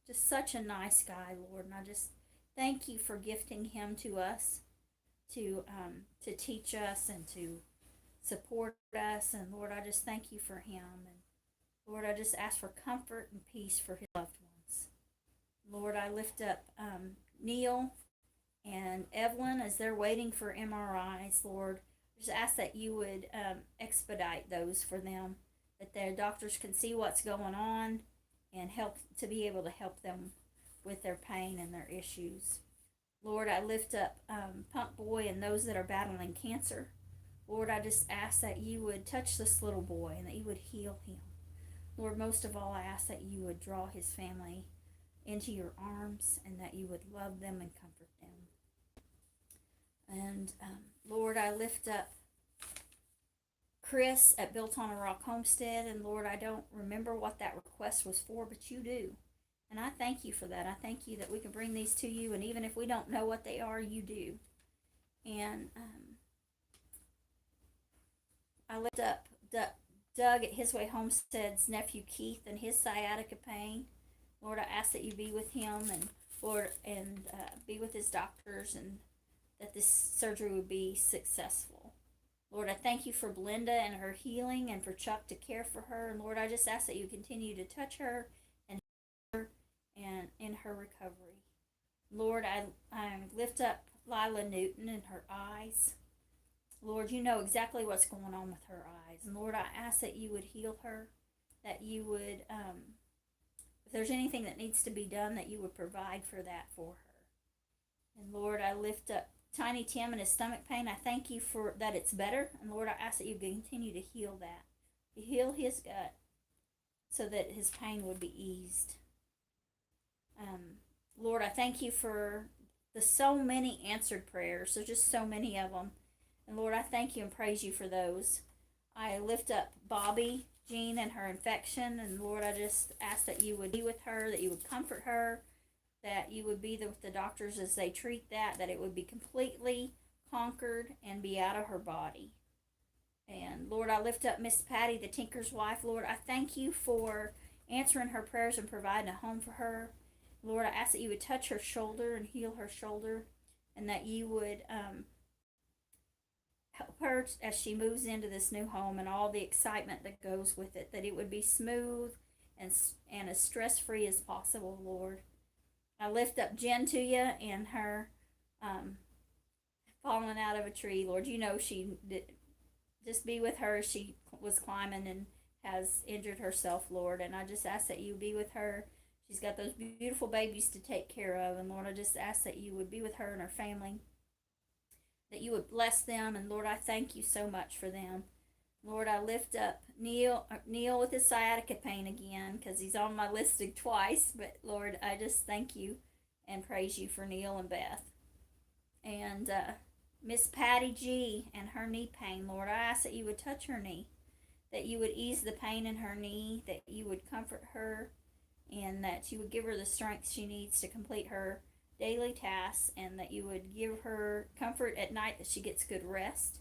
S1: just such a nice guy, Lord, and I just thank you for gifting him to us, to teach us and to support us. And Lord, I just thank you for him. And Lord, I just ask for comfort and peace for his loved ones. Lord, I lift up Neil and Evelyn as they're waiting for MRIs. Lord, just ask that you would expedite those for them, that their doctors can see what's going on and help to be able to help them with their pain and their issues. Lord, I lift up Pump Boy and those that are battling cancer. Lord, I just ask that you would touch this little boy and that you would heal him. Lord, most of all, I ask that you would draw his family into your arms and that you would love them and comfort them. And Lord, I lift up Chris at Built on a Rock Homestead. And Lord, I don't remember what that request was for, but you do. And I thank you for that. I thank you that we can bring these to you, and even if we don't know what they are, you do. And I lift up Doug at His Way Homestead's nephew Keith and his sciatica pain. Lord, I ask that you be with him, and Lord, and be with his doctors, and that this surgery would be successful. Lord, I thank you for Belinda and her healing, and for Chuck to care for her. And Lord, I just ask that you continue to touch her and in her recovery. Lord, I lift up Lila Newton and her eyes. Lord, you know exactly what's going on with her eyes. And Lord, I ask that you would heal her, that you would, if there's anything that needs to be done, that you would provide for that for her. And Lord, I lift up Tiny Tim and his stomach pain. I thank you for that it's better. And Lord, I ask that you continue to heal that. You heal his gut so that his pain would be eased. Lord, I thank you for the so many answered prayers. There's just so many of them. And Lord, I thank you and praise you for those. I lift up Bobby Jean and her infection, and Lord, I just ask that you would be with her, that you would comfort her, that you would be with the doctors as they treat that it would be completely conquered and be out of her body. And Lord, I lift up Miss Patty, the tinker's wife. Lord, I thank you for answering her prayers and providing a home for her. Lord, I ask that you would touch her shoulder and heal her shoulder, and that you would help her as she moves into this new home and all the excitement that goes with it, that it would be smooth and as stress-free as possible, Lord. I lift up Jen to you and her falling out of a tree, Lord. You know she did, just be with her. She was climbing and has injured herself, Lord, and I just ask that you be with her. She's got those beautiful babies to take care of, and Lord, I just ask that you would be with her and her family, that you would bless them, and Lord, I thank you so much for them. Lord, I lift up Neil with his sciatica pain again, because he's on my list twice, but Lord, I just thank you and praise you for Neil and Beth. And Miss Patty G and her knee pain, Lord, I ask that you would touch her knee, that you would ease the pain in her knee, that you would comfort her, and that you would give her the strength she needs to complete her daily tasks, and that you would give her comfort at night, that she gets good rest.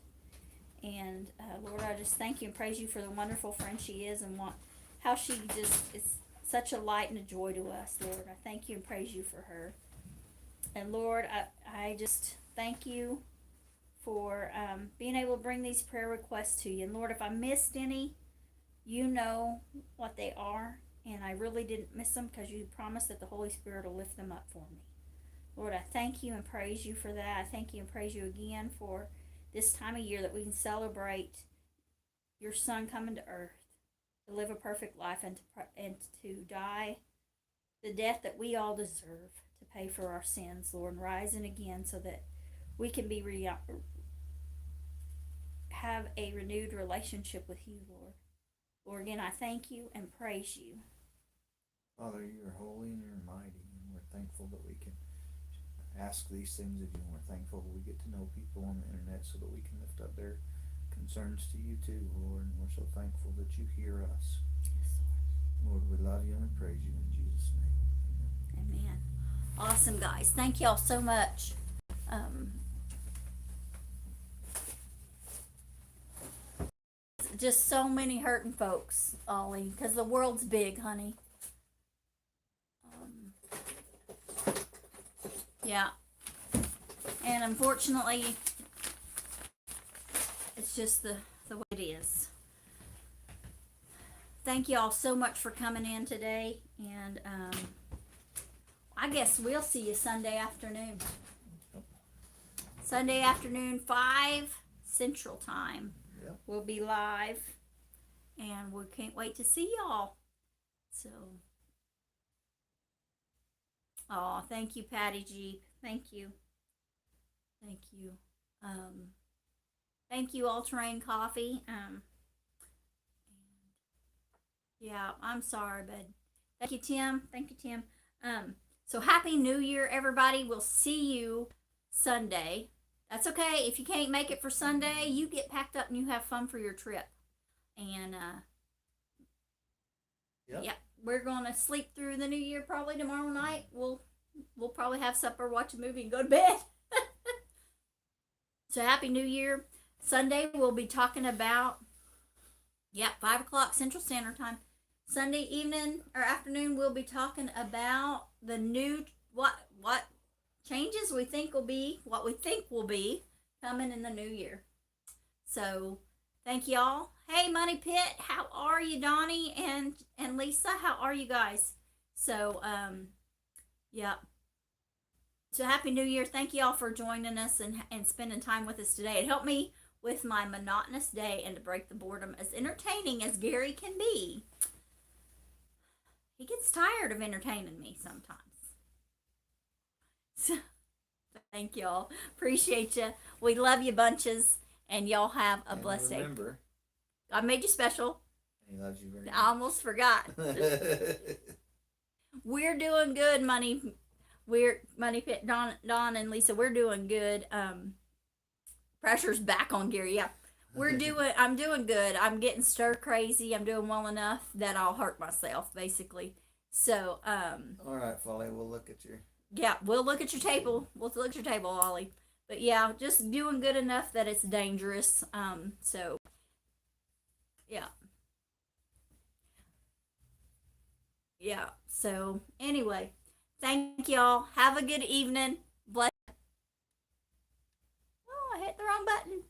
S1: And Lord, I just thank you and praise you for the wonderful friend she is, and how she just is such a light and a joy to us, Lord. I thank you and praise you for her. And Lord, I just thank you for being able to bring these prayer requests to you. And Lord, if I missed any, you know what they are, and I really didn't miss them, because you promised that the Holy Spirit will lift them up for me. Lord, I thank you and praise you for that. I thank you and praise you again for this time of year, that we can celebrate your Son coming to earth to live a perfect life, and to die the death that we all deserve, to pay for our sins, Lord, and rising again so that we can be have a renewed relationship with you, Lord. Lord, again, I thank you and praise you.
S2: Father, you are holy and you're mighty, and we're thankful that we can ask these things of you, and we're thankful we get to know people on the internet so that we can lift up their concerns to you too, Lord, and we're so thankful that you hear us.
S1: Yes,
S2: Lord, we love you and we praise you in Jesus' name.
S1: Lord. Amen. Awesome, guys. Thank y'all so much. Just so many hurting folks, Ollie, because the world's big, honey. Yeah. And unfortunately, it's just the way it is. Thank you all so much for coming in today, and I guess we'll see you Sunday afternoon. Sunday afternoon, 5 Central Time.
S2: Yep.
S1: We'll be live, and we can't wait to see y'all. So, oh, thank you, Patty G. Thank you. Thank you. Thank you, All Terrain Coffee. Yeah, I'm sorry, bud. Thank you, Tim. Thank you, Tim. So Happy New Year, everybody. We'll see you Sunday. That's okay. If you can't make it for Sunday, you get packed up and you have fun for your trip. And yeah, we're gonna sleep through the new year probably tomorrow night. We'll probably have supper, watch a movie, and go to bed. So Happy New Year. Sunday we'll be talking about 5 o'clock Central Standard Time. Sunday evening or afternoon we'll be talking about the new what changes we think will be, what we think will be coming in the new year. So thank y'all. Hey Money Pit, how are you? Donnie and Lisa, how are you guys? So so Happy New Year. Thank y'all for joining us and spending time with us today. It helped me with my monotonous day and to break the boredom. As entertaining as Gary can be, he gets tired of entertaining me sometimes. So, thank y'all. Appreciate you. We love you bunches, and y'all have a blessed day.
S2: Remember,
S1: God made you special.
S2: he loves you very much.
S1: I almost forgot. We're doing good, Money Pit, Don and Lisa. We're doing good. Pressure's back on Gary. Yeah, I'm doing good. I'm getting stir crazy. I'm doing well enough that I'll hurt myself, basically. So,
S2: All right, Folly, we'll look at your.
S1: yeah, we'll look at your table. We'll look at your table, Ollie. But yeah, just doing good enough that it's dangerous. So yeah. Yeah. So anyway, thank y'all. Have a good evening. Bless. Oh, I hit the wrong button.